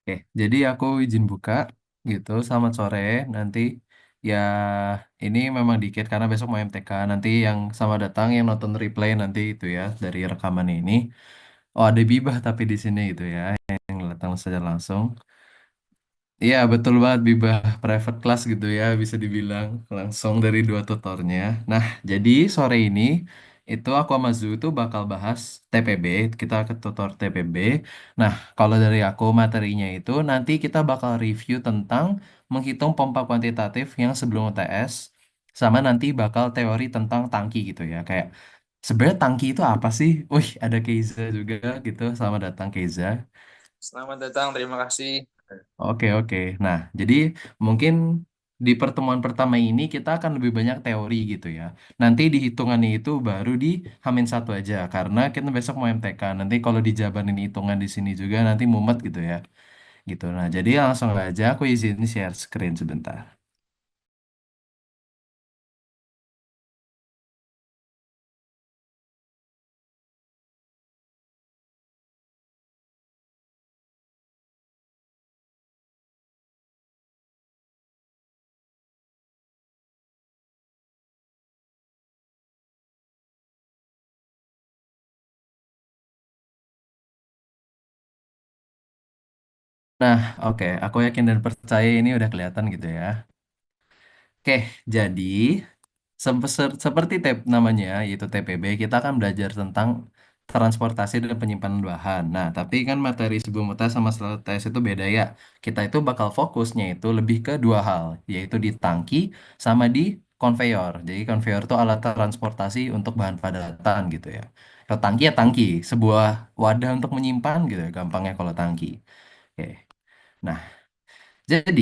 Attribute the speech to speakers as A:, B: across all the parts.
A: Oke, jadi aku izin buka gitu selamat sore nanti ya ini memang dikit karena besok mau MTK nanti yang sama datang yang nonton replay nanti itu ya dari rekaman ini. Oh ada Bibah tapi di sini gitu ya yang datang saja langsung. Iya betul banget Bibah private class gitu ya bisa dibilang langsung dari dua tutornya. Nah jadi sore ini itu aku sama Zu itu bakal bahas TPB, kita ke tutor TPB. Nah kalau dari aku materinya itu nanti kita bakal review tentang menghitung pompa kuantitatif yang sebelum UTS sama nanti bakal teori tentang tangki gitu ya kayak sebenarnya tangki itu apa sih? Wih ada Keiza juga gitu, selamat datang Keiza.
B: Selamat datang, terima kasih.
A: Oke, oke. Nah, jadi mungkin di pertemuan pertama ini kita akan lebih banyak teori gitu ya. Nanti di hitungannya itu baru di Hamin satu aja, karena kita besok mau MTK. Nanti kalau dijabarin hitungan di sini juga nanti mumet gitu ya. Gitu. Nah, jadi langsung aja aku izin share screen sebentar. Nah, oke. Aku yakin dan percaya ini udah kelihatan gitu ya. Oke, jadi seperti namanya, yaitu TPB, kita akan belajar tentang transportasi dan penyimpanan bahan. Nah, tapi kan materi sebelum UTS sama setelah UTS itu beda ya. Kita itu bakal fokusnya itu lebih ke dua hal, yaitu di tangki sama di konveyor. Jadi konveyor itu alat transportasi untuk bahan padatan gitu ya. Kalau tangki ya tangki, sebuah wadah untuk menyimpan gitu ya, gampangnya kalau tangki. Oke. Nah, jadi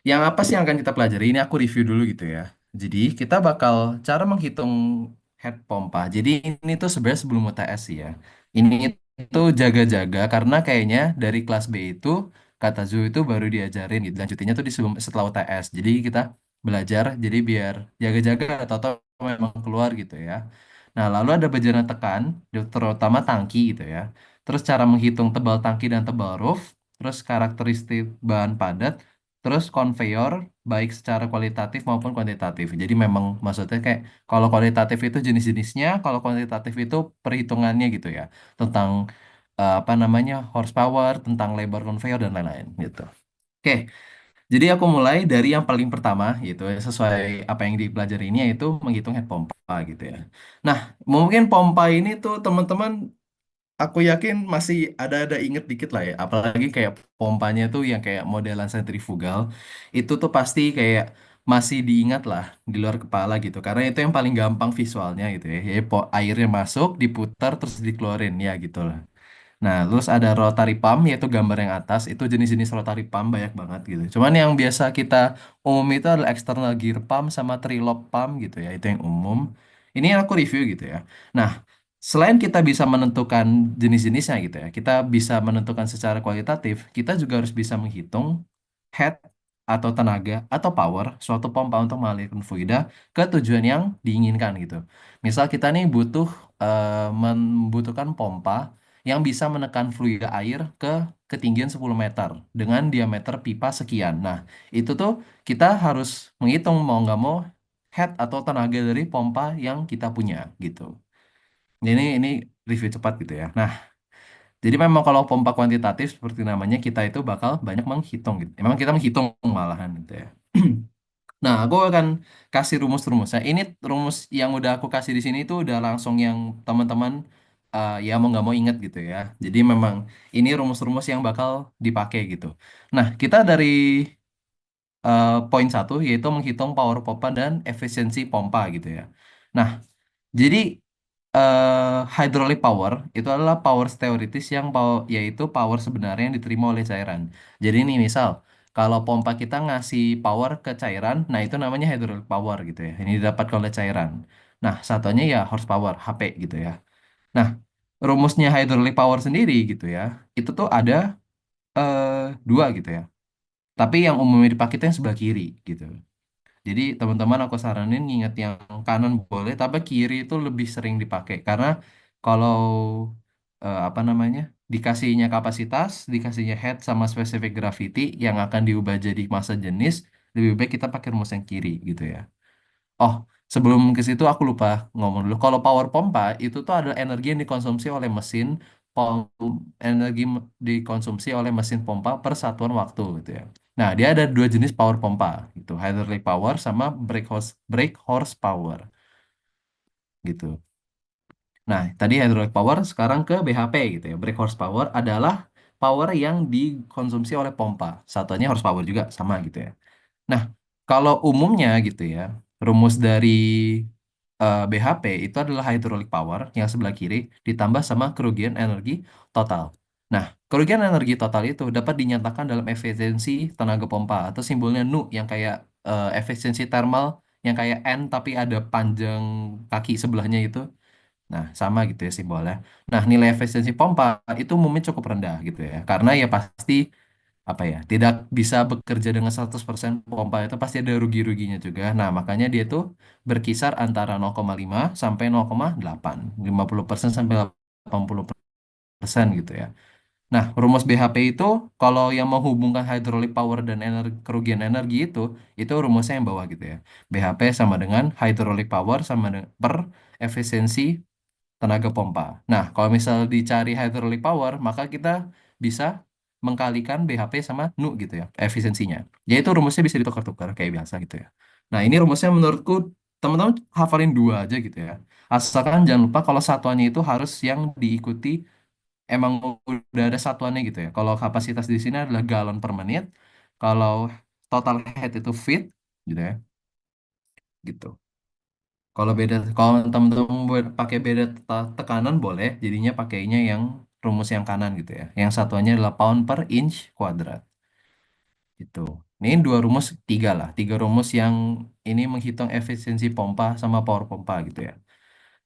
A: yang apa sih yang akan kita pelajari? Ini aku review dulu gitu ya. Jadi kita bakal cara menghitung head pompa. Jadi ini tuh sebenarnya sebelum UTS sih ya. Ini itu jaga-jaga karena kayaknya dari kelas B itu kata Zu itu baru diajarin gitu. Lanjutinnya tuh di sebelum setelah UTS. Jadi kita belajar jadi biar jaga-jaga atau memang keluar gitu ya. Nah, lalu ada bejana tekan, terutama tangki gitu ya. Terus cara menghitung tebal tangki dan tebal roof, terus karakteristik bahan padat, terus konveyor baik secara kualitatif maupun kuantitatif. Jadi memang maksudnya kayak kalau kualitatif itu jenis-jenisnya, kalau kuantitatif itu perhitungannya gitu ya. Tentang apa namanya horsepower, tentang lebar konveyor dan lain-lain gitu. Oke, jadi aku mulai dari yang paling pertama gitu ya, sesuai apa yang dipelajari ini yaitu menghitung head pompa gitu ya. Nah, mungkin pompa ini tuh teman-teman aku yakin masih ada inget dikit lah ya. Apalagi kayak pompanya tuh yang kayak modelan sentrifugal. Itu tuh pasti kayak masih diingat lah di luar kepala gitu. Karena itu yang paling gampang visualnya gitu ya. Jadi airnya masuk, diputar, terus dikeluarin ya gitu lah. Nah, terus ada rotary pump, yaitu gambar yang atas. Itu jenis-jenis rotary pump banyak banget gitu. Cuman yang biasa kita umum itu adalah external gear pump sama tri-lob pump gitu ya. Itu yang umum. Ini yang aku review gitu ya. Nah, selain kita bisa menentukan jenis-jenisnya gitu ya, kita bisa menentukan secara kualitatif, kita juga harus bisa menghitung head atau tenaga atau power suatu pompa untuk mengalirkan fluida ke tujuan yang diinginkan gitu. Misal kita nih membutuhkan pompa yang bisa menekan fluida air ke ketinggian 10 meter dengan diameter pipa sekian. Nah, itu tuh kita harus menghitung mau nggak mau head atau tenaga dari pompa yang kita punya gitu. Ini review cepat gitu ya. Nah, jadi memang kalau pompa kuantitatif seperti namanya kita itu bakal banyak menghitung gitu. Memang kita menghitung malahan gitu ya. Nah, aku akan kasih rumus-rumusnya. Ini rumus yang udah aku kasih di sini itu udah langsung yang teman-teman ya mau nggak mau ingat gitu ya. Jadi memang ini rumus-rumus yang bakal dipakai gitu. Nah, kita dari poin satu yaitu menghitung power pompa dan efisiensi pompa gitu ya. Nah, jadi hydraulic power itu adalah power teoritis yang yaitu power sebenarnya yang diterima oleh cairan. Jadi ini misal kalau pompa kita ngasih power ke cairan, nah itu namanya hydraulic power gitu ya. Ini didapatkan oleh cairan. Nah, satunya ya horsepower, HP gitu ya. Nah, rumusnya hydraulic power sendiri gitu ya. Itu tuh ada eh, dua gitu ya. Tapi yang umumnya dipakai itu yang sebelah kiri gitu. Jadi teman-teman aku saranin ingat yang kanan boleh, tapi kiri itu lebih sering dipakai karena kalau apa namanya? dikasihnya kapasitas, dikasihnya head sama specific gravity yang akan diubah jadi massa jenis, lebih baik kita pakai rumus yang kiri gitu ya. Oh, sebelum ke situ aku lupa ngomong dulu. Kalau power pompa itu tuh adalah energi yang dikonsumsi oleh mesin, energi dikonsumsi oleh mesin pompa per satuan waktu gitu ya. Nah, dia ada dua jenis power pompa, gitu, hydraulic power sama brake horsepower gitu. Nah, tadi hydraulic power, sekarang ke BHP gitu ya. Brake horsepower adalah power yang dikonsumsi oleh pompa. Satuannya horsepower juga sama gitu ya. Nah, kalau umumnya gitu ya, rumus dari BHP itu adalah hydraulic power yang sebelah kiri ditambah sama kerugian energi total. Nah, kerugian energi total itu dapat dinyatakan dalam efisiensi tenaga pompa atau simbolnya Nu yang kayak efisiensi thermal yang kayak N tapi ada panjang kaki sebelahnya itu. Nah, sama gitu ya simbolnya. Nah, nilai efisiensi pompa itu umumnya cukup rendah gitu ya. Karena ya pasti apa ya, tidak bisa bekerja dengan 100% pompa itu pasti ada rugi-ruginya juga. Nah, makanya dia tuh berkisar antara 0,5 sampai 0,8, 50% sampai 80% gitu ya. Nah, rumus BHP itu kalau yang menghubungkan hydraulic power dan kerugian energi itu rumusnya yang bawah gitu ya. BHP sama dengan hydraulic power sama dengan per efisiensi tenaga pompa. Nah, kalau misal dicari hydraulic power, maka kita bisa mengkalikan BHP sama Nu gitu ya, efisiensinya. Yaitu rumusnya bisa ditukar-tukar kayak biasa gitu ya. Nah, ini rumusnya menurutku teman-teman hafalin dua aja gitu ya. Asalkan jangan lupa kalau satuannya itu harus yang diikuti emang udah ada satuannya gitu ya. Kalau kapasitas di sini adalah galon per menit, kalau total head itu feet gitu ya, gitu. Kalau teman-teman pakai beda tekanan boleh, jadinya pakainya yang rumus yang kanan gitu ya. Yang satuannya adalah pound per inch kuadrat gitu. Ini dua rumus, tiga lah, tiga rumus yang ini menghitung efisiensi pompa sama power pompa gitu ya.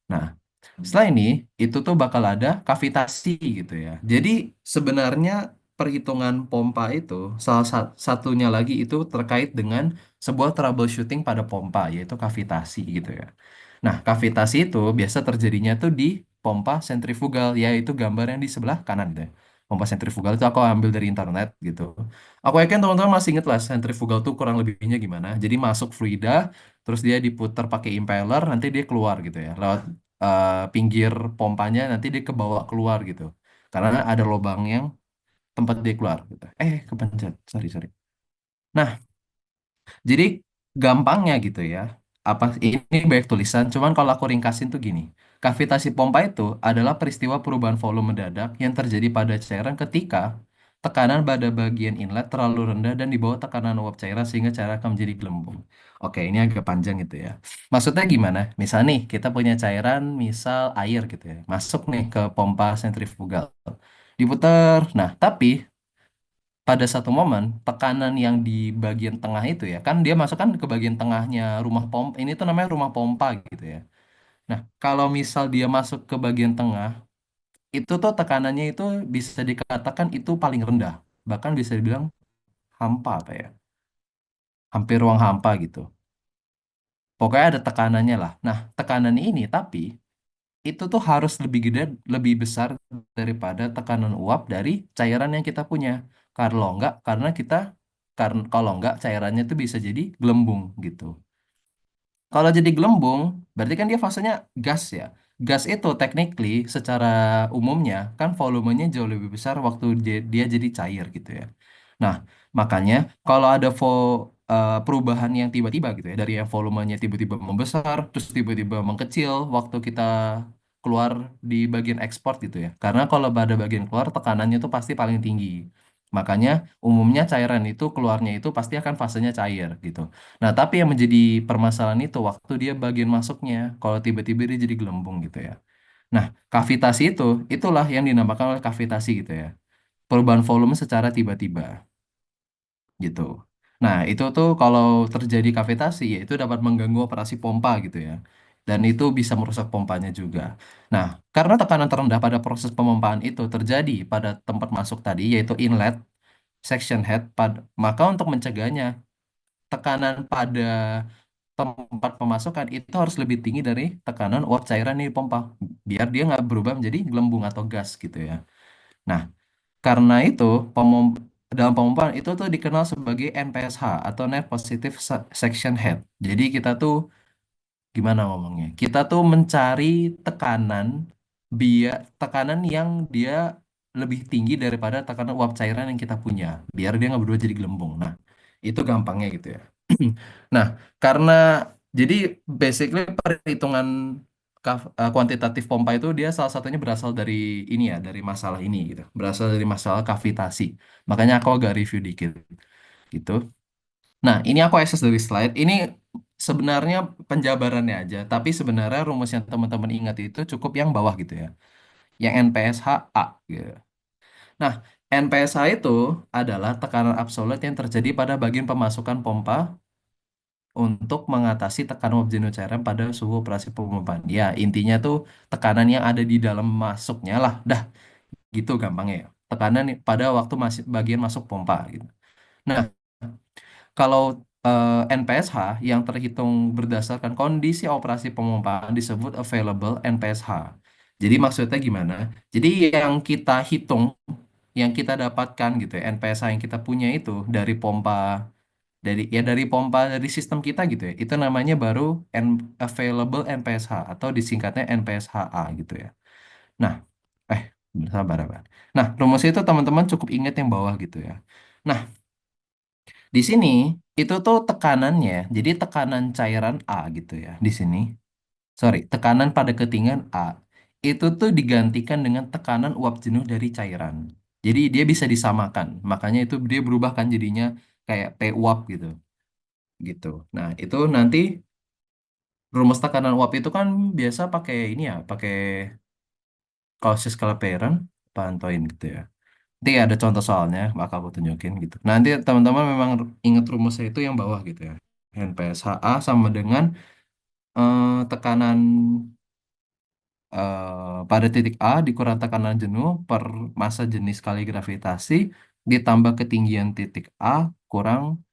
A: Nah, setelah ini itu tuh bakal ada kavitasi gitu ya. Jadi sebenarnya perhitungan pompa itu salah satunya lagi itu terkait dengan sebuah troubleshooting pada pompa yaitu kavitasi gitu ya. Nah, kavitasi itu biasa terjadinya tuh di pompa sentrifugal yaitu gambar yang di sebelah kanan deh. Pompa sentrifugal itu aku ambil dari internet gitu. Aku yakin teman-teman masih inget lah sentrifugal tuh kurang lebihnya gimana. Jadi masuk fluida, terus dia diputar pakai impeller, nanti dia keluar gitu ya. Lewat pinggir pompanya nanti dia kebawa keluar gitu. Karena ada lubang yang tempat dia keluar gitu. Kepencet. Sorry, sorry. Nah, jadi gampangnya gitu ya. Apa ini baik tulisan, cuman kalau aku ringkasin tuh gini. Kavitasi pompa itu adalah peristiwa perubahan volume mendadak yang terjadi pada cairan ketika tekanan pada bagian inlet terlalu rendah dan di bawah tekanan uap cairan sehingga cairan akan menjadi gelembung. Oke, ini agak panjang gitu ya. Maksudnya gimana? Misal nih, kita punya cairan, misal air gitu ya. Masuk nih ke pompa sentrifugal. Diputar. Nah, tapi pada satu momen tekanan yang di bagian tengah itu ya kan dia masuk kan ke bagian tengahnya rumah pompa ini tuh namanya rumah pompa gitu ya. Nah, kalau misal dia masuk ke bagian tengah itu tuh tekanannya itu bisa dikatakan itu paling rendah, bahkan bisa dibilang hampa apa ya, hampir ruang hampa gitu, pokoknya ada tekanannya lah. Nah, tekanan ini tapi itu tuh harus lebih gede, lebih besar daripada tekanan uap dari cairan yang kita punya. Karena kalau enggak cairannya tuh bisa jadi gelembung gitu. Kalau jadi gelembung, berarti kan dia fasenya gas ya. Gas itu technically secara umumnya kan volumenya jauh lebih besar waktu dia jadi cair gitu ya. Nah, makanya kalau ada perubahan yang tiba-tiba gitu ya, dari yang volumenya tiba-tiba membesar, terus tiba-tiba mengecil waktu kita keluar di bagian ekspor gitu ya. Karena kalau pada bagian keluar tekanannya itu pasti paling tinggi. Makanya umumnya cairan itu keluarnya itu pasti akan fasenya cair gitu. Nah, tapi yang menjadi permasalahan itu waktu dia bagian masuknya, kalau tiba-tiba dia jadi gelembung gitu ya. Nah, kavitasi itulah yang dinamakan oleh kavitasi gitu ya. Perubahan volume secara tiba-tiba gitu. Nah, itu tuh kalau terjadi kavitasi, ya itu dapat mengganggu operasi pompa gitu ya. Dan itu bisa merusak pompanya juga. Nah, karena tekanan terendah pada proses pemompaan itu terjadi pada tempat masuk tadi, yaitu inlet, section head, maka untuk mencegahnya, tekanan pada tempat pemasukan itu harus lebih tinggi dari tekanan uap cairan di pompa biar dia nggak berubah menjadi gelembung atau gas gitu ya. Nah, karena itu dalam pemompaan itu tuh dikenal sebagai NPSH atau Net Positive Section Head. Jadi kita tuh gimana ngomongnya? Kita tuh mencari tekanan tekanan yang dia lebih tinggi daripada tekanan uap cairan yang kita punya, biar dia nggak berdua jadi gelembung. Nah, itu gampangnya gitu ya. Nah, karena jadi basically perhitungan kuantitatif pompa itu dia salah satunya berasal dari ini ya, dari masalah ini gitu. Berasal dari masalah kavitasi. Makanya aku agak review dikit gitu. Nah, ini aku akses dari slide. Ini sebenarnya penjabarannya aja, tapi sebenarnya rumus yang teman-teman ingat itu cukup yang bawah gitu ya. Yang NPSH-A gitu. Nah, NPSH itu adalah tekanan absolut yang terjadi pada bagian pemasukan pompa untuk mengatasi tekanan uap jenuh cairan pada suhu operasi pemompaan. Ya, intinya tuh tekanan yang ada di dalam masuknya lah. Dah, gitu gampangnya ya. Tekanan pada waktu masih bagian masuk pompa gitu. Nah, kalau NPSH yang terhitung berdasarkan kondisi operasi pemompaan disebut available NPSH. Jadi maksudnya gimana? Jadi yang kita hitung, yang kita dapatkan gitu ya, NPSH yang kita punya itu dari pompa, dari pompa dari sistem kita gitu ya. Itu namanya baru available NPSH atau disingkatnya NPSHA gitu ya. Nah, eh sabar, sabar. Nah, rumus itu teman-teman cukup ingat yang bawah gitu ya. Nah, di sini itu tuh tekanannya, jadi tekanan cairan A gitu ya. Di sini, sorry, tekanan pada ketinggian A itu tuh digantikan dengan tekanan uap jenuh dari cairan. Jadi dia bisa disamakan, makanya itu dia berubah kan jadinya kayak P uap gitu, gitu. Nah itu nanti rumus tekanan uap itu kan biasa pakai ini ya, pakai Clausius Clapeyron, pantauin gitu ya. Nanti ada contoh soalnya, bakal aku tunjukin gitu. Nanti teman-teman memang ingat rumusnya itu yang bawah gitu ya. NPSHA sama dengan tekanan pada titik A dikurang tekanan jenuh per massa jenis kali gravitasi ditambah ketinggian titik A kurang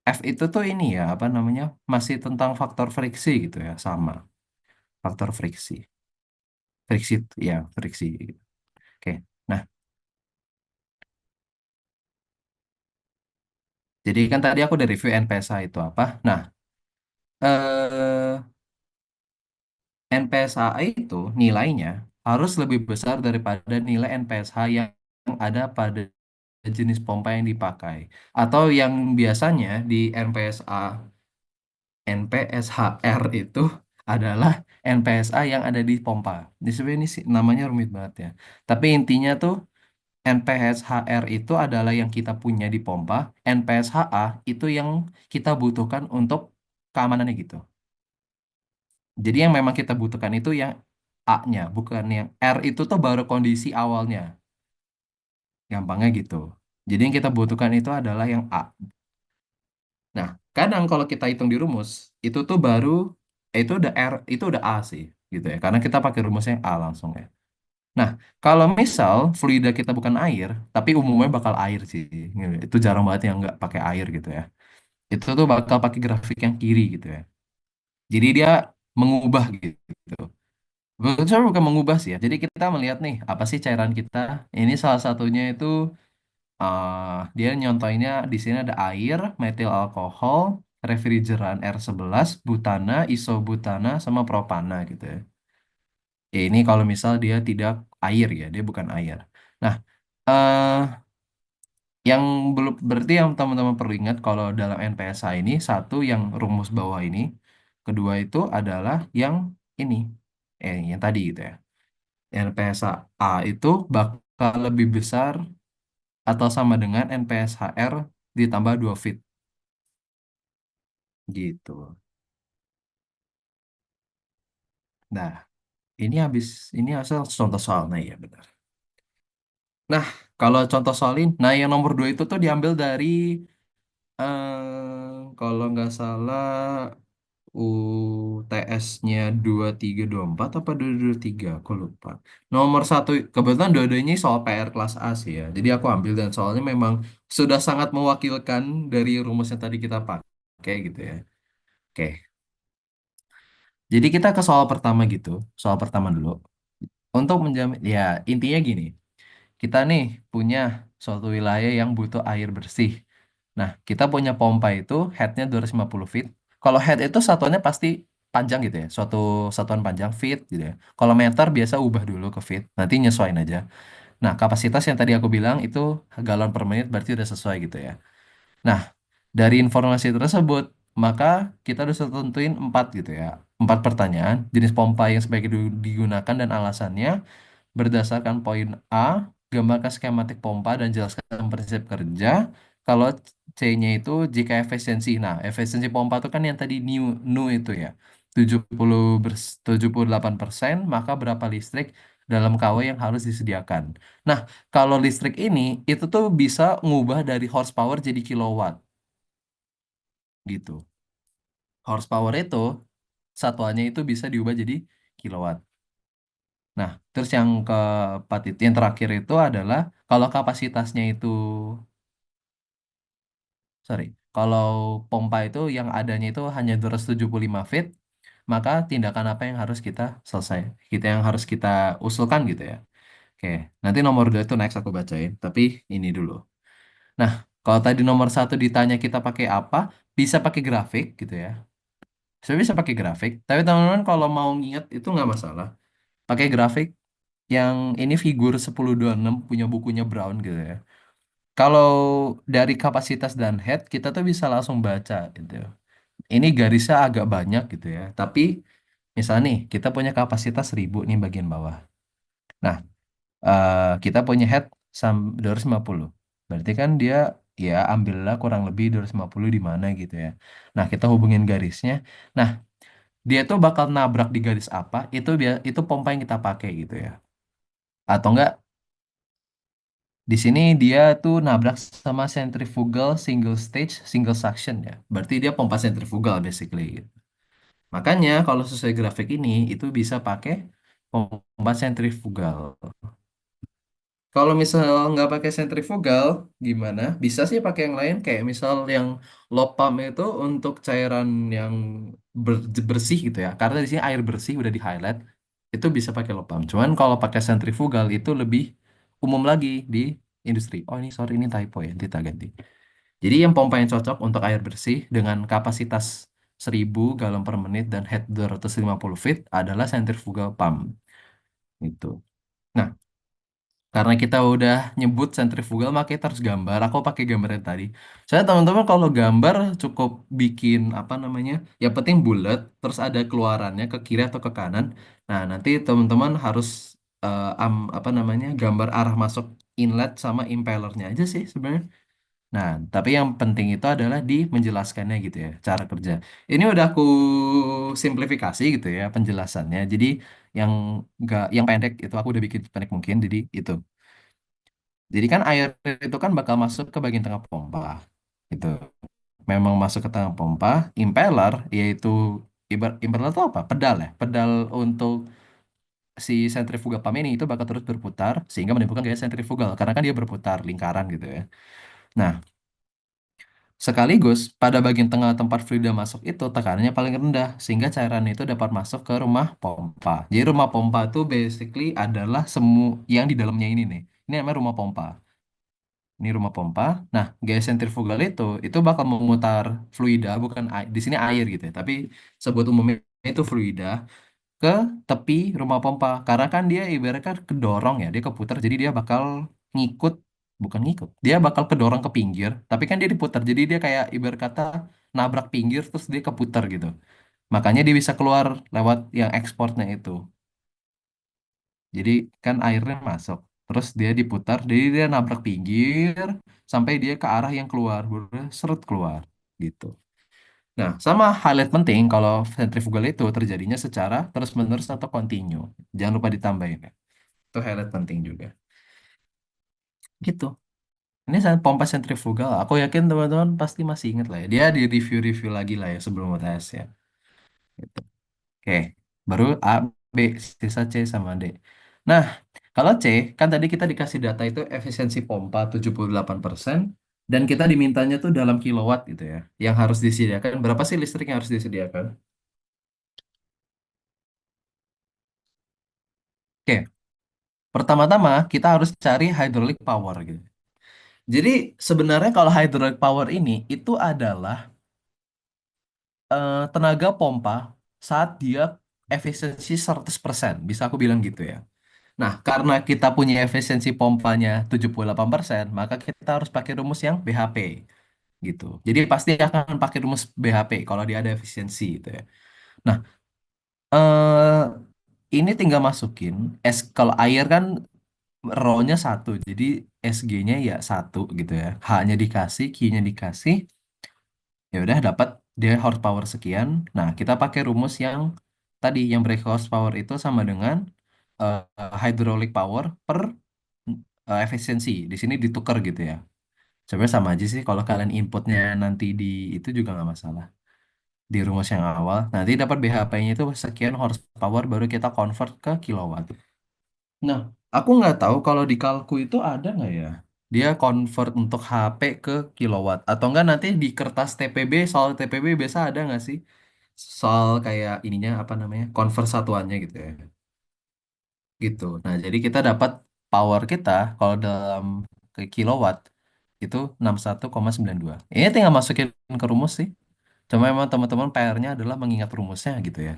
A: F itu tuh ini ya apa namanya masih tentang faktor friksi gitu ya sama faktor friksi friksi ya friksi gitu. Oke. Nah, jadi kan tadi aku udah review NPSA itu apa. Nah, eh NPSA itu nilainya harus lebih besar daripada nilai NPSH yang ada pada jenis pompa yang dipakai. Atau yang biasanya di NPSHR itu adalah NPSA yang ada di pompa. Di sebenarnya ini sih namanya rumit banget ya. Tapi intinya tuh NPSHR itu adalah yang kita punya di pompa, NPSHA itu yang kita butuhkan untuk keamanannya gitu. Jadi yang memang kita butuhkan itu yang A-nya, bukan yang R itu tuh baru kondisi awalnya. Gampangnya gitu. Jadi yang kita butuhkan itu adalah yang A. Nah, kadang kalau kita hitung di rumus, itu tuh baru itu udah R, itu udah A sih, gitu ya. Karena kita pakai rumusnya yang A langsung ya. Nah, kalau misal fluida kita bukan air, tapi umumnya bakal air sih. Gitu. Itu jarang banget yang nggak pakai air gitu ya. Itu tuh bakal pakai grafik yang kiri gitu ya. Jadi dia mengubah gitu. Sebenarnya bukan mengubah sih ya. Jadi kita melihat nih, apa sih cairan kita? Ini salah satunya itu dia nyontoinnya di sini ada air, metil alkohol, refrigeran R11, butana, isobutana, sama propana gitu ya. Ya, ini kalau misal dia tidak air ya, dia bukan air. Nah, eh yang belum berarti yang teman-teman perlu ingat kalau dalam NPSA ini satu yang rumus bawah ini, kedua itu adalah yang ini, yang tadi gitu ya. NPSA A itu bakal lebih besar atau sama dengan NPSHR ditambah 2 fit gitu. Nah, ini asal contoh soalnya ya benar. Nah, kalau contoh soal ini, nah yang nomor 2 itu tuh diambil dari kalau nggak salah UTS-nya 2324 apa 223 aku lupa. Nomor satu, kebetulan dua-duanya soal PR kelas A sih ya. Jadi aku ambil dan soalnya memang sudah sangat mewakilkan dari rumus yang tadi kita pakai gitu ya. Oke, jadi kita ke soal pertama gitu. Soal pertama dulu. Untuk menjamin, ya intinya gini. kita nih punya suatu wilayah yang butuh air bersih. Nah, kita punya pompa itu headnya 250 feet. Kalau head itu satuannya pasti panjang gitu ya, suatu satuan panjang feet gitu ya. Kalau meter biasa ubah dulu ke feet, nanti nyesuaiin aja. Nah, kapasitas yang tadi aku bilang itu galon per menit berarti udah sesuai gitu ya. Nah, dari informasi tersebut, maka kita harus tentuin empat gitu ya. Empat pertanyaan, jenis pompa yang sebaiknya digunakan dan alasannya. Berdasarkan poin A, gambarkan skematik pompa dan jelaskan prinsip kerja. Kalau C-nya itu jika efisiensi. Nah, efisiensi pompa itu kan yang tadi nu itu ya. 78%, maka berapa listrik dalam KW yang harus disediakan. Nah, kalau listrik ini itu tuh bisa ngubah dari horsepower jadi kilowatt gitu. Horsepower itu satuannya itu bisa diubah jadi kilowatt. Nah, terus yang keempat itu, yang terakhir itu adalah kalau kapasitasnya itu, sorry, kalau pompa itu yang adanya itu hanya 275 feet, maka tindakan apa yang harus kita selesai, yang harus kita usulkan gitu ya. Oke, nanti nomor dua itu next aku bacain, tapi ini dulu. Nah, kalau tadi nomor satu ditanya kita pakai apa, bisa pakai grafik gitu ya. Saya bisa pakai grafik, tapi teman-teman kalau mau nginget itu nggak masalah. Pakai grafik yang ini figur 1026 punya bukunya Brown gitu ya. Kalau dari kapasitas dan head kita tuh bisa langsung baca gitu. Ini garisnya agak banyak gitu ya. Tapi misalnya nih kita punya kapasitas 1000 nih bagian bawah. Nah, kita punya head 250. Berarti kan dia ya ambillah kurang lebih 250 di mana gitu ya. Nah, kita hubungin garisnya. Nah, dia tuh bakal nabrak di garis apa? Itu pompa yang kita pakai gitu ya. Atau enggak di sini dia tuh nabrak sama centrifugal single stage single suction ya. Berarti dia pompa sentrifugal basically gitu. Makanya kalau sesuai grafik ini itu bisa pakai pompa sentrifugal. Kalau misal nggak pakai sentrifugal, gimana? Bisa sih pakai yang lain, kayak misal yang lopam itu untuk cairan yang bersih gitu ya. Karena di sini air bersih udah di highlight, itu bisa pakai lopam. Cuman kalau pakai sentrifugal itu lebih umum lagi di industri. Oh ini sorry ini typo ya, nanti tak ganti. Jadi yang pompa yang cocok untuk air bersih dengan kapasitas 1000 galon per menit dan head 250 feet adalah centrifugal pump. Itu. Nah, karena kita udah nyebut sentrifugal, maka kita harus gambar. Aku pakai gambar yang tadi. Saya teman-teman kalau gambar cukup bikin apa namanya, yang penting bulat, terus ada keluarannya ke kiri atau ke kanan. Nah, nanti teman-teman harus apa namanya, gambar arah masuk inlet sama impellernya aja sih sebenarnya. Nah, tapi yang penting itu adalah di menjelaskannya gitu ya, cara kerja. Ini udah aku simplifikasi gitu ya penjelasannya. Jadi yang yang pendek itu aku udah bikin pendek mungkin. Jadi itu. Jadi kan air itu kan bakal masuk ke bagian tengah pompa. Gitu. Memang masuk ke tengah pompa, impeller yaitu impeller itu apa? Pedal ya. Pedal untuk si sentrifugal pump ini itu bakal terus berputar sehingga menimbulkan gaya sentrifugal karena kan dia berputar lingkaran gitu ya. Nah, sekaligus pada bagian tengah tempat fluida masuk itu tekanannya paling rendah sehingga cairan itu dapat masuk ke rumah pompa. Jadi rumah pompa itu basically adalah semua yang di dalamnya ini nih. Ini namanya rumah pompa. Ini rumah pompa. Nah, gaya sentrifugal itu bakal memutar fluida bukan di sini air gitu ya, tapi sebut umumnya itu fluida ke tepi rumah pompa. Karena kan dia ibaratnya kedorong ya, dia keputar jadi dia bakal ngikut bukan ngikut. Dia bakal kedorong ke pinggir, tapi kan dia diputar. Jadi dia kayak ibarat kata nabrak pinggir terus dia keputar gitu. Makanya dia bisa keluar lewat yang ekspornya itu. Jadi kan airnya masuk, terus dia diputar, jadi dia nabrak pinggir sampai dia ke arah yang keluar, baru dia seret keluar gitu. Nah, sama highlight penting kalau centrifugal itu terjadinya secara terus-menerus atau kontinu. Jangan lupa ditambahin ya. Itu highlight penting juga. Gitu. Ini saya pompa sentrifugal. Aku yakin teman-teman pasti masih ingat lah ya. Dia di review-review lagi lah ya sebelum UTS ya. Gitu. Oke, baru A, B, sisa C sama D. Nah, kalau C, kan tadi kita dikasih data itu efisiensi pompa 78% dan kita dimintanya tuh dalam kilowatt gitu ya. Yang harus disediakan, berapa sih listrik yang harus disediakan? Oke, Pertama-tama kita harus cari hydraulic power gitu. Jadi sebenarnya kalau hydraulic power ini itu adalah tenaga pompa saat dia efisiensi 100%. Bisa aku bilang gitu ya. Nah, karena kita punya efisiensi pompanya 78%, maka kita harus pakai rumus yang BHP gitu. Jadi pasti akan pakai rumus BHP kalau dia ada efisiensi gitu ya. Nah, eh ini tinggal masukin kalau air kan rho-nya satu, jadi SG-nya ya satu gitu ya. H-nya dikasih, Q-nya dikasih, ya udah dapat dia horsepower sekian. Nah, kita pakai rumus yang tadi yang brake horsepower itu sama dengan hydraulic power per efisiensi. Di sini ditukar gitu ya. Sebenarnya sama aja sih kalau kalian inputnya nanti di itu juga nggak masalah. Di rumus yang awal, nanti dapat BHP-nya itu sekian horsepower baru kita convert ke kilowatt. Nah, aku nggak tahu kalau di Kalku itu ada nggak ya. Dia convert untuk HP ke kilowatt. Atau enggak nanti di kertas TPB, soal TPB biasa ada nggak sih? Soal kayak ininya apa namanya, convert satuannya gitu ya. Gitu. Nah, jadi kita dapat power kita kalau dalam ke kilowatt itu 61,92. Ini tinggal masukin ke rumus sih. Cuma emang teman-teman PR-nya adalah mengingat rumusnya gitu ya.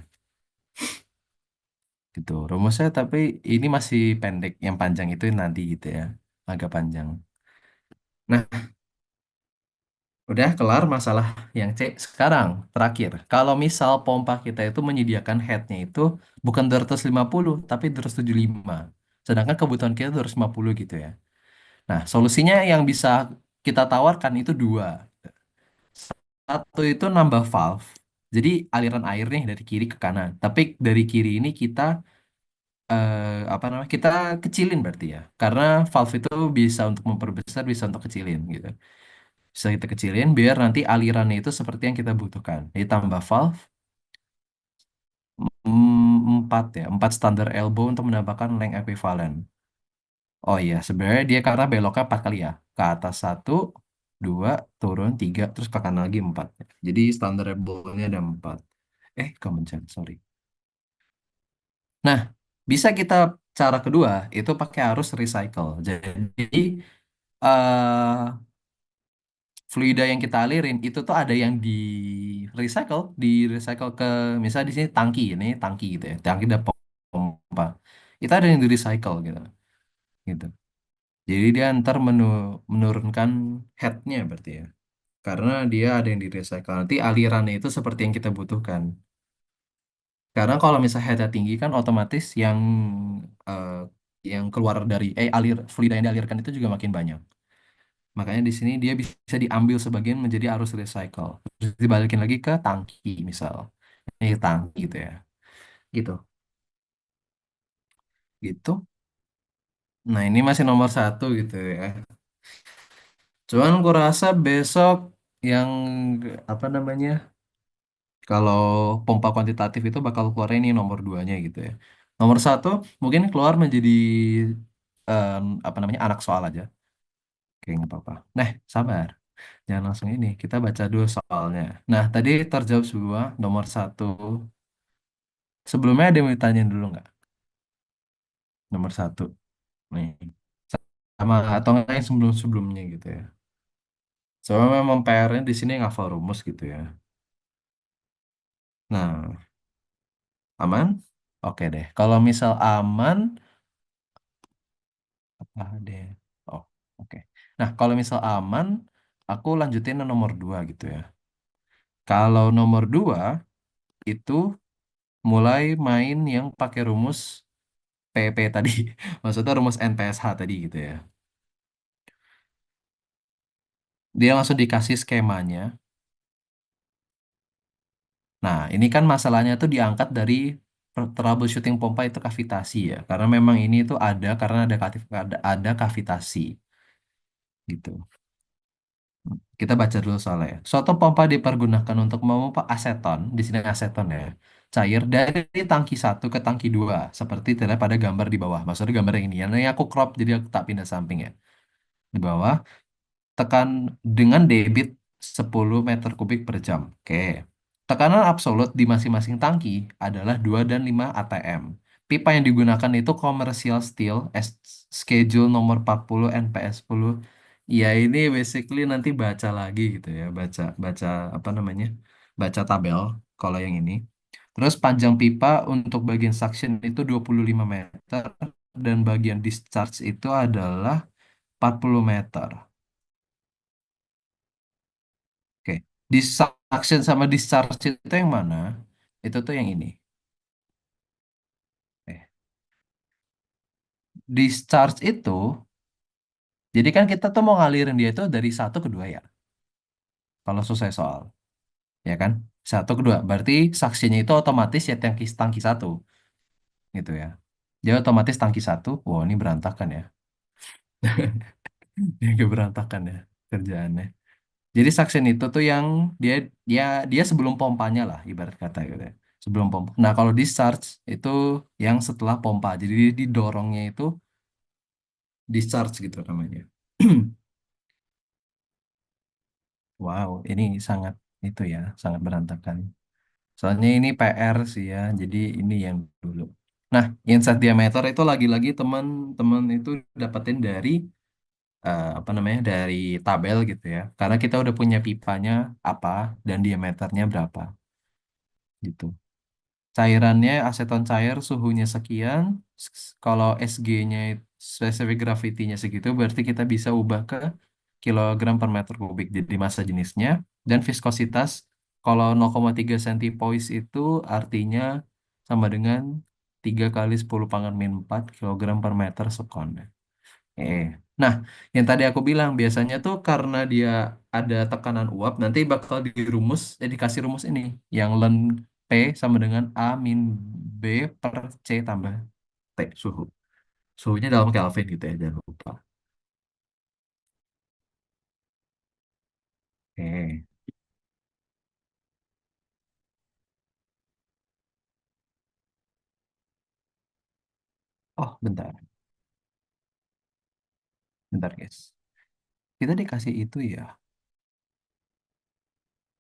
A: Gitu. Rumusnya tapi ini masih pendek. Yang panjang itu nanti gitu ya. Agak panjang. Nah, udah kelar masalah yang C. Sekarang, terakhir. Kalau misal pompa kita itu menyediakan headnya itu bukan 250, tapi 275. Sedangkan kebutuhan kita 250 gitu ya. Nah, solusinya yang bisa kita tawarkan itu dua. Satu itu nambah valve. Jadi aliran air nih dari kiri ke kanan. Tapi dari kiri ini kita apa namanya? Kita kecilin berarti ya. Karena valve itu bisa untuk memperbesar, bisa untuk kecilin gitu. Bisa kita kecilin biar nanti alirannya itu seperti yang kita butuhkan. Jadi tambah valve 4 ya, 4 standar elbow untuk mendapatkan length equivalent. Oh iya, sebenarnya dia karena beloknya 4 kali ya. Ke atas satu, dua, turun, tiga, terus ke kanan lagi 4. Jadi standar elbow-nya ada 4. Kemencet, sorry. Nah, bisa kita cara kedua itu pakai arus recycle. Jadi eh fluida yang kita alirin itu tuh ada yang di recycle ke misalnya di sini tangki ini tangki gitu ya, tangki dan pompa. Itu ada yang di recycle gitu. Gitu. Jadi dia ntar menurunkan headnya berarti ya. Karena dia ada yang di recycle. Nanti alirannya itu seperti yang kita butuhkan. Karena kalau misalnya headnya tinggi kan otomatis eh, yang keluar dari fluida yang dialirkan itu juga makin banyak. Makanya di sini dia bisa diambil sebagian menjadi arus recycle. Terus dibalikin lagi ke tangki misal. Ini tangki gitu ya. Gitu. Gitu. Nah ini masih nomor satu gitu ya. Cuman gue rasa besok yang apa namanya, kalau pompa kuantitatif itu bakal keluar ini nomor duanya gitu ya. Nomor satu mungkin keluar menjadi apa namanya anak soal aja. Oke nggak apa-apa. Nah sabar. Jangan langsung ini. Kita baca dulu soalnya. Nah tadi terjawab semua nomor satu. Sebelumnya ada yang mau ditanyain dulu nggak? Nomor satu. Nih. Sama atau nggak yang sebelum-sebelumnya gitu ya. Soalnya memang PR-nya di sini ngafal rumus gitu ya. Nah, aman? Oke deh. Kalau misal aman, apa deh? Oh, oke. Nah, kalau misal aman, aku lanjutin ke nomor dua gitu ya. Kalau nomor dua, itu mulai main yang pakai rumus PP tadi. Maksudnya rumus NPSH tadi gitu ya. Dia langsung dikasih skemanya. Nah, ini kan masalahnya tuh diangkat dari troubleshooting pompa itu kavitasi ya. Karena memang ini tuh ada karena ada kavitasi gitu. Kita baca dulu soalnya. Suatu pompa dipergunakan untuk memompa aseton, di sini aseton ya, cair dari tangki satu ke tangki dua, seperti terlihat pada gambar di bawah. Maksudnya gambar yang ini. Yang ini aku crop jadi aku tak pindah samping ya. Di bawah, tekan dengan debit 10 meter kubik per jam. Oke. Tekanan absolut di masing-masing tangki adalah 2 dan 5 atm. pipa yang digunakan itu commercial steel schedule nomor 40 NPS 10. Ya ini basically nanti baca lagi gitu ya, baca baca apa namanya? Baca tabel kalau yang ini. Terus panjang pipa untuk bagian suction itu 25 meter dan bagian discharge itu adalah 40 meter. Oke. Di suction sama discharge itu yang mana? Itu tuh yang ini. Eh, discharge itu, jadi kan kita tuh mau ngalirin dia itu dari satu ke dua ya. Kalau selesai soal, ya kan? Satu ke dua. Berarti saksinya itu otomatis ya tangki tangki satu, gitu ya. Dia otomatis tangki satu. Wow, ini berantakan ya. Ini berantakan ya kerjaannya. Jadi suction itu tuh yang dia dia dia sebelum pompanya lah ibarat kata gitu ya. Sebelum pompa. Nah, kalau discharge itu yang setelah pompa. Jadi dia didorongnya itu discharge gitu namanya. Wow, ini sangat itu ya, sangat berantakan. Soalnya ini PR sih ya, jadi ini yang dulu. Nah, inside diameter itu lagi-lagi teman-teman itu dapetin dari apa namanya dari tabel gitu ya. Karena kita udah punya pipanya apa dan diameternya berapa gitu. Cairannya aseton cair suhunya sekian. Kalau SG-nya specific gravity-nya segitu berarti kita bisa ubah ke kilogram per meter kubik jadi massa jenisnya dan viskositas kalau 0,3 centipoise itu artinya sama dengan 3 kali 10 pangkat min 4 kilogram per meter sekon. Eh. Nah, yang tadi aku bilang biasanya tuh karena dia ada tekanan uap nanti bakal dirumus dikasih rumus ini yang ln P sama dengan A min B per C tambah T suhu. Suhunya dalam Kelvin gitu ya, jangan lupa. Oke. Oh, bentar. Bentar, guys. Kita dikasih itu ya.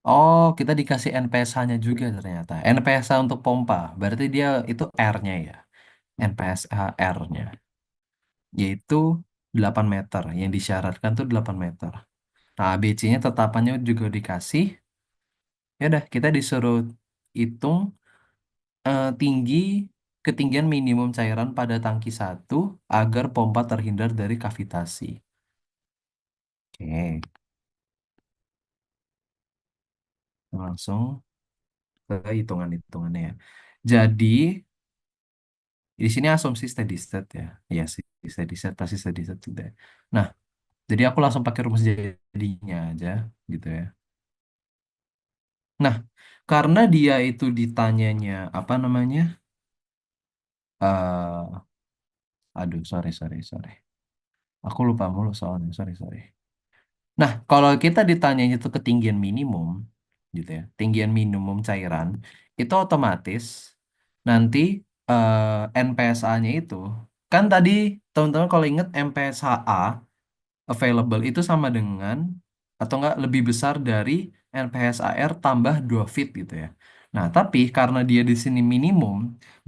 A: Oh, kita dikasih NPSH-nya juga ternyata. NPSH untuk pompa. Berarti dia itu R-nya ya. NPSH R-nya. Yaitu 8 meter. Yang disyaratkan tuh 8 meter. Nah, ABC-nya tetapannya juga dikasih. Ya udah, kita disuruh hitung tinggi ketinggian minimum cairan pada tangki satu agar pompa terhindar dari kavitasi. Oke, langsung ke hitungan-hitungannya ya. Jadi, di sini asumsi steady state ya. Iya sih, steady state pasti steady state juga. Nah, jadi aku langsung pakai rumus jadinya aja gitu ya. Nah, karena dia itu ditanyanya apa namanya? eh aduh, sorry. Aku lupa mulu soalnya, sorry. Nah, kalau kita ditanya itu ketinggian minimum, gitu ya, tinggian minimum cairan, itu otomatis nanti NPSA-nya itu, kan tadi teman-teman kalau ingat NPSA available itu sama dengan atau enggak lebih besar dari NPSAR tambah 2 feet gitu ya. Nah, tapi karena dia di sini minimum,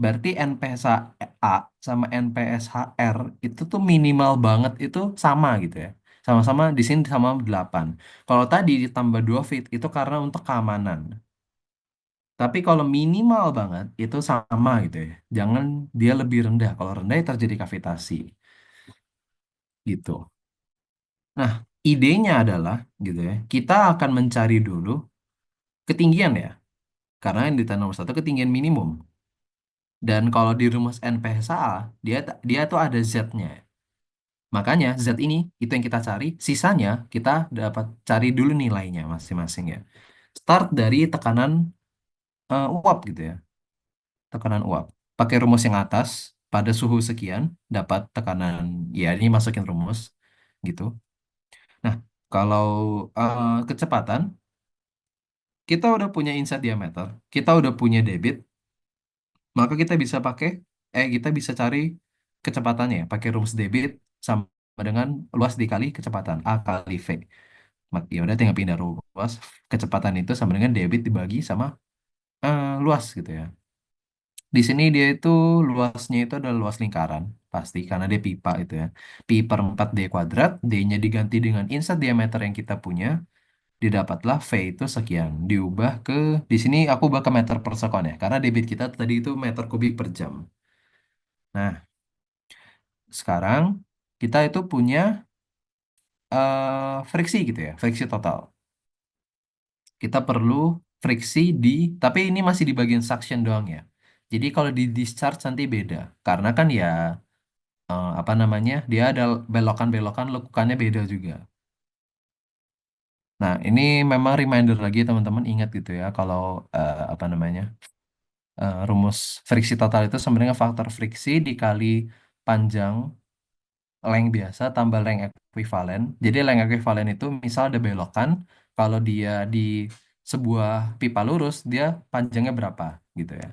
A: berarti NPSA sama NPSHR itu tuh minimal banget itu sama gitu ya. Sama-sama di sini sama 8. Kalau tadi ditambah 2 feet itu karena untuk keamanan. Tapi kalau minimal banget itu sama gitu ya. Jangan dia lebih rendah. Kalau rendah ya terjadi kavitasi gitu. Nah, idenya adalah gitu ya. Kita akan mencari dulu ketinggian ya. Karena yang ditanya nomor satu ketinggian minimum. Dan kalau di rumus NPSA, dia tuh ada Z-nya. Makanya Z ini itu yang kita cari. Sisanya kita dapat cari dulu nilainya masing-masing ya. Start dari tekanan uap gitu ya. Tekanan uap. Pakai rumus yang atas pada suhu sekian dapat tekanan. Ya ini masukin rumus gitu. Nah, kalau kecepatan kita udah punya inset diameter, kita udah punya debit, maka kita bisa cari kecepatannya ya, pakai rumus debit sama dengan luas dikali kecepatan A kali V. Ya udah tinggal pindah ruas, kecepatan itu sama dengan debit dibagi sama luas gitu ya. Di sini dia itu luasnya itu adalah luas lingkaran, pasti karena dia pipa itu ya. Pi per 4D kuadrat, D-nya diganti dengan inset diameter yang kita punya, didapatlah V itu sekian. Diubah ke, di sini aku ubah ke meter per sekon ya, karena debit kita tadi itu meter kubik per jam. Nah, sekarang kita itu punya friksi gitu ya, friksi total. Kita perlu friksi di, tapi ini masih di bagian suction doang ya. Jadi kalau di discharge nanti beda, karena kan ya apa namanya, dia ada belokan-belokan lekukannya beda juga. Nah, ini memang reminder lagi teman-teman ingat gitu ya, kalau apa namanya, rumus friksi total itu sebenarnya faktor friksi dikali panjang length biasa tambah length ekuivalen. Jadi length ekuivalen itu misal ada belokan, kalau dia di sebuah pipa lurus, dia panjangnya berapa gitu ya.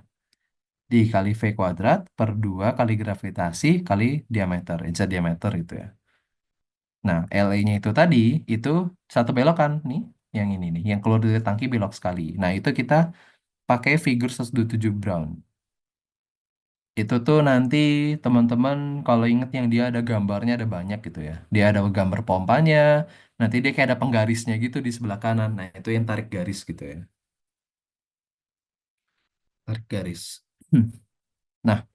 A: Dikali V kuadrat per 2 kali gravitasi kali diameter, inset diameter gitu ya. Nah, LA-nya itu tadi, itu satu belokan nih, yang ini nih, yang keluar dari tangki belok sekali. Nah, itu kita pakai figur 127 Brown. Itu tuh nanti teman-teman kalau inget yang dia ada gambarnya ada banyak gitu ya. Dia ada gambar pompanya, nanti dia kayak ada penggarisnya gitu di sebelah kanan. Nah, itu yang tarik garis gitu ya. Tarik garis. Nah,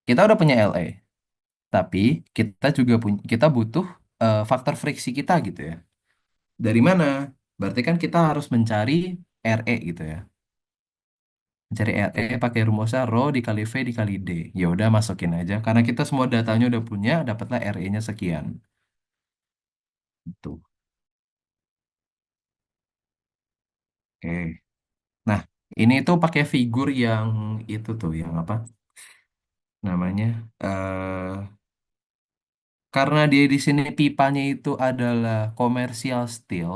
A: kita udah punya LA, tapi kita juga punya, kita butuh faktor friksi kita gitu ya. Dari mana? Berarti kan kita harus mencari RE gitu ya. Mencari RE pakai rumusnya rho dikali V dikali D. Ya udah masukin aja. Karena kita semua datanya udah punya, dapatlah RE-nya sekian. Tuh. Oke. Nah, ini tuh pakai figur yang itu tuh, yang apa namanya? Karena dia di sini pipanya itu adalah komersial steel,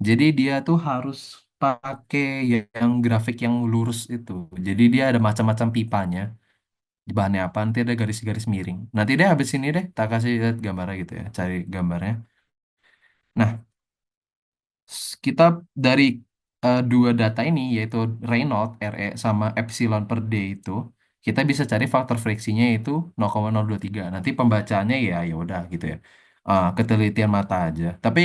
A: jadi dia tuh harus pakai yang grafik yang lurus itu. Jadi dia ada macam-macam pipanya. Bahannya apa? Nanti ada garis-garis miring. Nanti deh habis ini deh, tak kasih lihat gambarnya gitu ya. Cari gambarnya. Nah, kita dari dua data ini yaitu Reynolds RE sama epsilon per D itu kita bisa cari faktor friksinya itu 0,023. Nanti pembacaannya ya ya udah gitu ya. Ketelitian mata aja. Tapi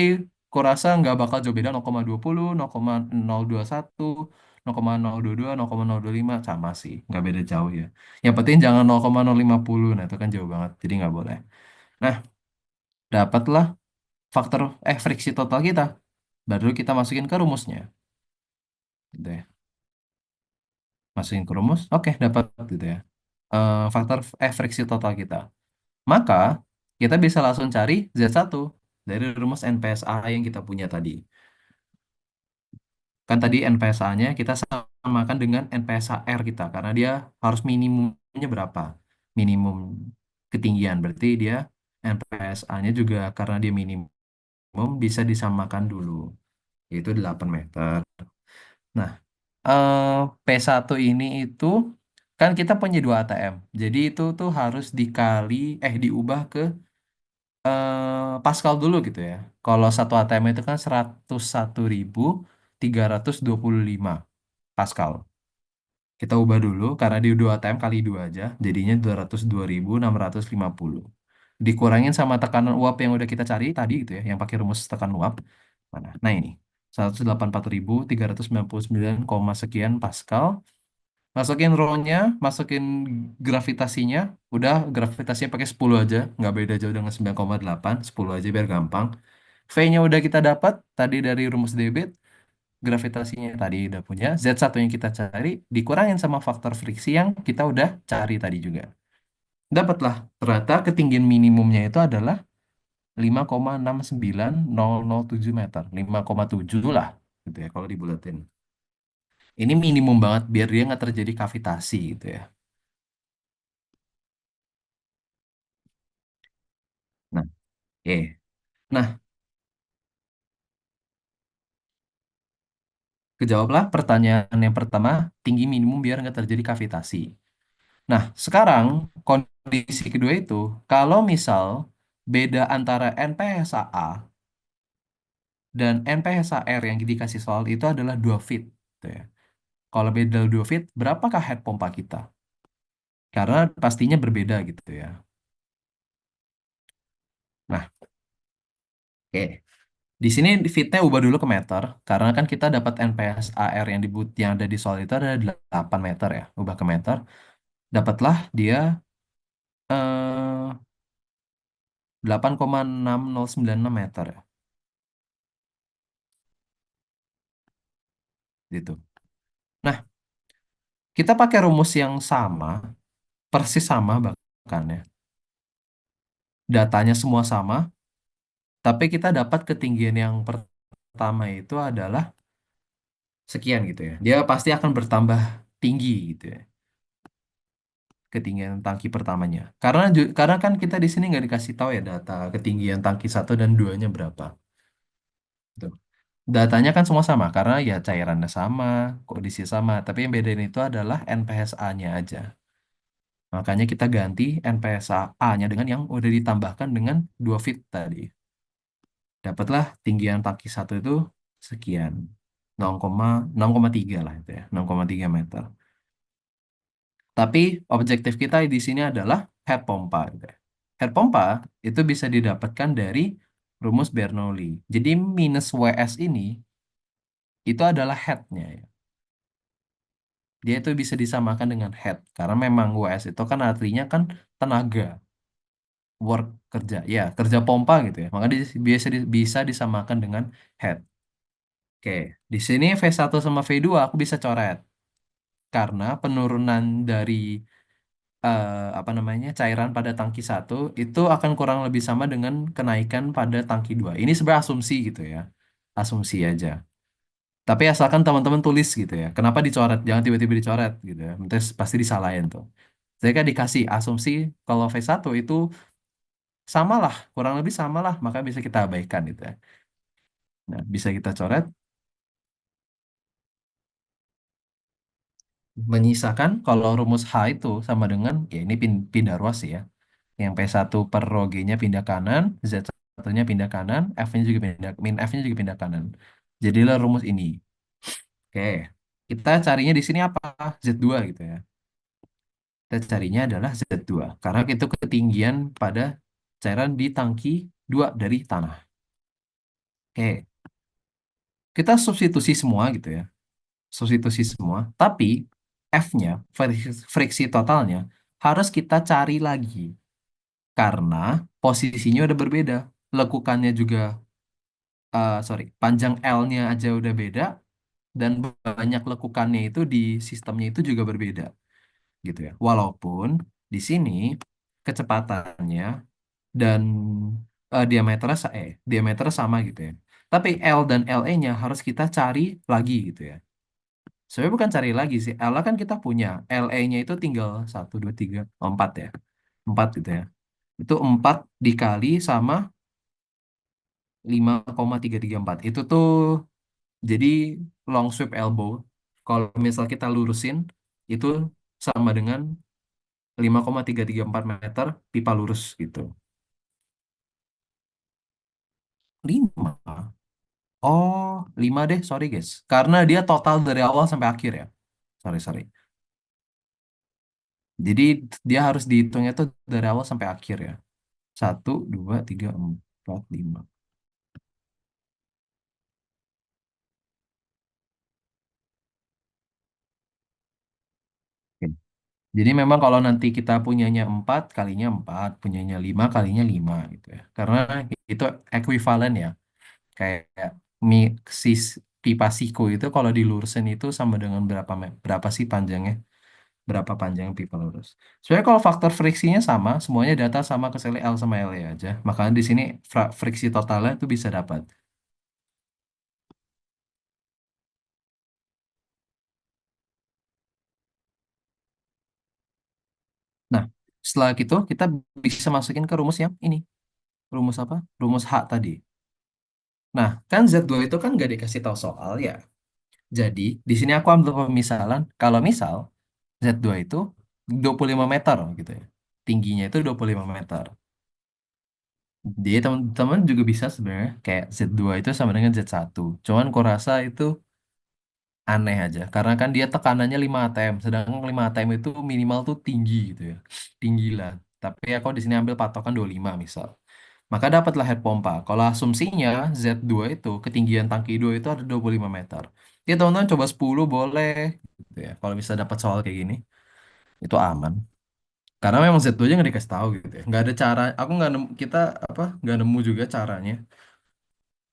A: kurasa nggak bakal jauh beda 0,20, 0,021, 0,022, 0,025 sama sih, nggak beda jauh ya. Yang penting jangan 0,050, nah itu kan jauh banget, jadi nggak boleh. Nah, dapatlah faktor friksi total kita. Baru kita masukin ke rumusnya. Gitu ya. Masukin ke rumus, oke dapat gitu ya. Faktor friksi total kita. Maka kita bisa langsung cari Z1 dari rumus NPSA yang kita punya tadi. Kan tadi NPSA-nya kita samakan dengan NPSA R kita karena dia harus minimumnya berapa? Minimum ketinggian. Berarti dia NPSA-nya juga karena dia minimum bisa disamakan dulu, yaitu 8 meter. Nah, eh, P1 ini itu kan kita punya 2 ATM. Jadi itu tuh harus diubah ke Pascal dulu gitu ya. Kalau satu ATM itu kan 101.325 Pascal. Kita ubah dulu karena di 2 ATM kali 2 aja, jadinya 202.650. Dikurangin sama tekanan uap yang udah kita cari tadi gitu ya, yang pakai rumus tekanan uap. Mana? Nah ini 184.399, sekian Pascal. Masukin rho-nya, masukin gravitasinya. Udah gravitasinya pakai 10 aja. Nggak beda jauh dengan 9,8. 10 aja biar gampang. V-nya udah kita dapat tadi dari rumus debit. Gravitasinya tadi udah punya. Z1 yang kita cari dikurangin sama faktor friksi yang kita udah cari tadi juga. Dapatlah. Ternyata ketinggian minimumnya itu adalah 5,69007 meter. 5,7 lah. Gitu ya kalau dibulatin. Ini minimum banget biar dia nggak terjadi kavitasi gitu ya. Nah, oke. Nah, kejawablah pertanyaan yang pertama, tinggi minimum biar nggak terjadi kavitasi. Nah, sekarang kondisi kedua itu, kalau misal beda antara NPSA dan NPSAR yang dikasih soal itu adalah 2 feet. Gitu ya. Kalau beda 2 feet, berapakah head pompa kita? Karena pastinya berbeda gitu ya. Nah, oke. Di sini fitnya ubah dulu ke meter, karena kan kita dapat NPS AR yang ada di soal itu ada 8 meter ya. Ubah ke meter, dapatlah dia eh, 8,6096 meter ya, gitu. Nah, kita pakai rumus yang sama, persis sama bahkan ya. Datanya semua sama, tapi kita dapat ketinggian yang pertama itu adalah sekian gitu ya. Dia pasti akan bertambah tinggi gitu ya, ketinggian tangki pertamanya. Karena kan kita di sini nggak dikasih tahu ya data ketinggian tangki satu dan duanya berapa. Gitu. Datanya kan semua sama karena ya cairannya sama, kondisi sama, tapi yang bedain itu adalah NPSA-nya aja. Makanya kita ganti NPSA-nya dengan yang udah ditambahkan dengan 2 feet tadi. Dapatlah tinggian tangki satu itu sekian. 0,3 lah itu ya, 0,3 meter. Tapi objektif kita di sini adalah head pompa, gitu ya. Head pompa itu bisa didapatkan dari rumus Bernoulli. Jadi minus WS ini itu adalah headnya ya. Dia itu bisa disamakan dengan head karena memang WS itu kan artinya kan tenaga, work, kerja, ya kerja pompa gitu ya. Maka bisa disamakan dengan head. Oke, di sini V1 sama V2 aku bisa coret karena penurunan dari apa namanya cairan pada tangki satu itu akan kurang lebih sama dengan kenaikan pada tangki dua. Ini sebenarnya asumsi gitu ya, asumsi aja. Tapi asalkan teman-teman tulis gitu ya, kenapa dicoret? Jangan tiba-tiba dicoret gitu ya, terus pasti disalahin tuh. Saya kan dikasih asumsi kalau V1 itu samalah, kurang lebih samalah, maka bisa kita abaikan gitu ya. Nah, bisa kita coret, menyisakan kalau rumus H itu sama dengan, ya ini pindah ruas ya. Yang P1 per rho G-nya pindah kanan, Z1-nya pindah kanan, F-nya juga pindah, min F-nya juga pindah kanan. Jadilah rumus ini. Oke, kita carinya di sini apa? Z2 gitu ya. Kita carinya adalah Z2, karena itu ketinggian pada cairan di tangki 2 dari tanah. Oke, kita substitusi semua gitu ya. Substitusi semua, tapi F-nya, friksi totalnya, harus kita cari lagi. Karena posisinya udah berbeda. Lekukannya juga sorry, panjang L-nya aja udah beda dan banyak lekukannya itu di sistemnya itu juga berbeda gitu ya. Walaupun di sini kecepatannya dan diameternya sama gitu ya. Tapi L dan LE-nya harus kita cari lagi gitu ya. Sebenarnya bukan cari lagi sih. L kan kita punya. LE-nya itu tinggal 1, 2, 3, 4 ya. 4 gitu ya. Itu 4 dikali sama 5,334. Itu tuh jadi long sweep elbow. Kalau misal kita lurusin, itu sama dengan 5,334 meter pipa lurus gitu. 5. Oh, 5 deh, sorry guys. Karena dia total dari awal sampai akhir ya. Sorry, sorry. Jadi dia harus dihitungnya tuh dari awal sampai akhir ya. 1, 2, 3, 4, 5. Oke. Jadi memang kalau nanti kita punyanya 4 kalinya 4, punyanya 5 kalinya 5 gitu ya. Karena itu ekuivalen ya. Kayak mi sis pipa siku itu kalau dilurusin itu sama dengan berapa sih panjangnya? Berapa panjang pipa lurus? Sebenarnya kalau faktor friksinya sama, semuanya data sama kecuali L sama L ya aja. Makanya di sini friksi totalnya itu bisa dapat. Nah, setelah itu kita bisa masukin ke rumus yang ini. Rumus apa? Rumus H tadi. Nah, kan Z2 itu kan nggak dikasih tahu soal ya. Jadi, di sini aku ambil pemisalan. Kalau misal Z2 itu 25 meter gitu ya. Tingginya itu 25 meter. Jadi teman-teman juga bisa sebenarnya kayak Z2 itu sama dengan Z1. Cuman aku rasa itu aneh aja. Karena kan dia tekanannya 5 atm, sedangkan 5 atm itu minimal tuh tinggi gitu ya. Tinggi lah. Tapi aku di sini ambil patokan 25 misal. Maka dapatlah head pompa. Kalau asumsinya Z2 itu ketinggian tangki 2 itu ada 25 meter. Ya teman-teman coba 10 boleh gitu ya. Kalau bisa dapat soal kayak gini, itu aman. Karena memang Z2 aja nggak dikasih tahu gitu ya. Nggak ada cara, aku nggak nemu, kita apa nggak nemu juga caranya.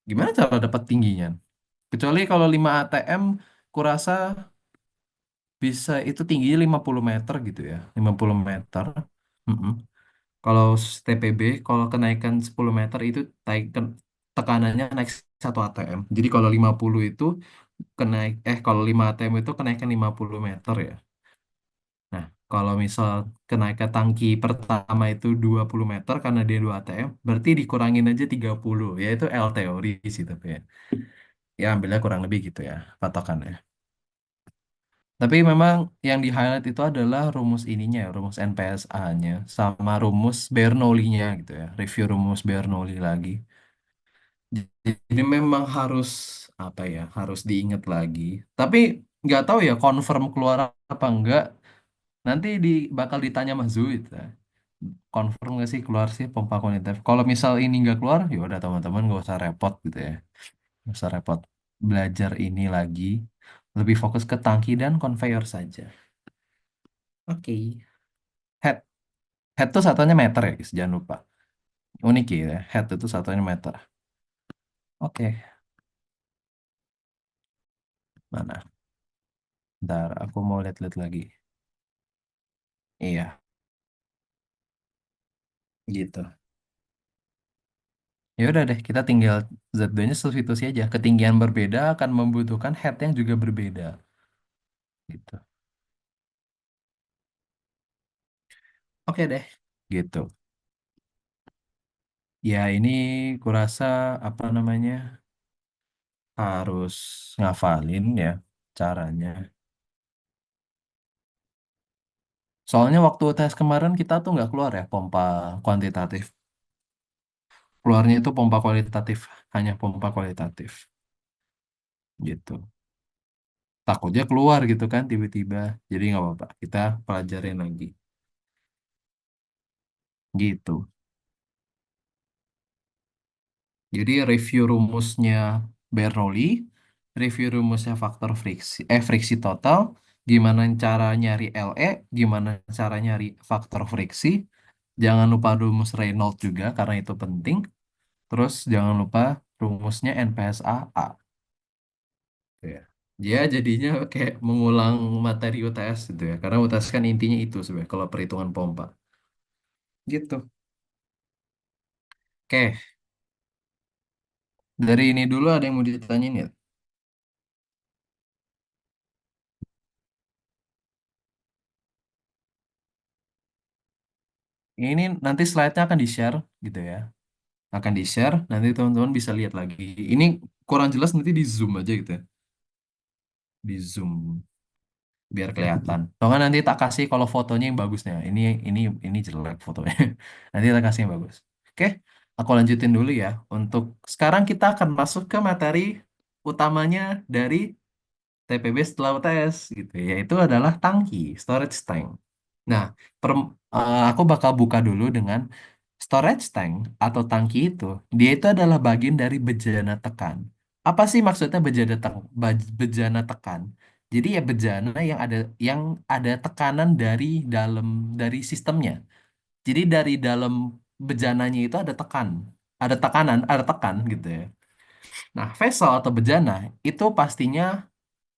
A: Gimana cara dapat tingginya? Kecuali kalau 5 ATM, kurasa bisa itu tingginya 50 meter gitu ya. 50 meter. Mm-mm. Kalau TPB, kalau kenaikan 10 meter itu tekanannya naik 1 ATM. Jadi kalau 50 itu kalau 5 ATM itu kenaikan 50 meter ya. Nah, kalau misal kenaikan tangki pertama itu 20 meter karena dia 2 ATM, berarti dikurangin aja 30, yaitu L teori sih tapi ya. Ya ambilnya kurang lebih gitu ya patokannya. Tapi memang yang di highlight itu adalah rumus ininya, rumus NPSA-nya, sama rumus Bernoulli-nya gitu ya, review rumus Bernoulli lagi. Jadi memang harus apa ya, harus diingat lagi. Tapi nggak tahu ya confirm keluar apa enggak. Nanti bakal ditanya Mas Zuid. Ya. Confirm nggak sih keluar sih pompa kognitif? Kalau misal ini nggak keluar, ya udah teman-teman nggak usah repot gitu ya, nggak usah repot belajar ini lagi. Lebih fokus ke tangki dan conveyor saja. Oke. Head Head tuh satuannya meter ya, guys. Jangan lupa. Unik ya. Head itu satuannya meter. Oke. Mana? Ntar aku mau lihat-lihat lagi. Iya, gitu. Ya udah deh, kita tinggal Z2-nya substitusi aja. Ketinggian berbeda akan membutuhkan head yang juga berbeda. Gitu. Oke deh. Gitu. Ya ini kurasa apa namanya harus ngafalin ya caranya. Soalnya waktu tes kemarin kita tuh nggak keluar ya pompa kuantitatif. Keluarnya itu pompa kualitatif, hanya pompa kualitatif. Gitu. Takutnya keluar gitu kan tiba-tiba. Jadi nggak apa-apa. Kita pelajarin lagi. Gitu. Jadi review rumusnya Bernoulli, review rumusnya faktor friksi total, gimana cara nyari LE, gimana cara nyari faktor friksi. Jangan lupa rumus Reynolds juga karena itu penting. Terus jangan lupa rumusnya NPSA A. Ya. Dia jadinya kayak mengulang materi UTS gitu ya. Karena UTS kan intinya itu sebenarnya kalau perhitungan pompa. Gitu. Oke, dari ini dulu ada yang mau ditanyain ya? Ini nanti slide-nya akan di-share gitu ya. Akan di-share, nanti teman-teman bisa lihat lagi. Ini kurang jelas nanti di zoom aja gitu ya. Di zoom biar kelihatan. Atau nggak nanti tak kasih kalau fotonya yang bagusnya. Ini jelek fotonya. Nanti tak kasih yang bagus. Oke, aku lanjutin dulu ya. Untuk sekarang kita akan masuk ke materi utamanya dari TPB setelah UTS gitu ya, yaitu adalah tangki, storage tank. Nah, aku bakal buka dulu dengan storage tank atau tangki itu. Dia itu adalah bagian dari bejana tekan. Apa sih maksudnya bejana tekan? Jadi ya bejana yang ada tekanan dari sistemnya. Jadi dari dalam bejananya itu ada tekanan, ada tekan gitu ya. Nah, vessel atau bejana itu pastinya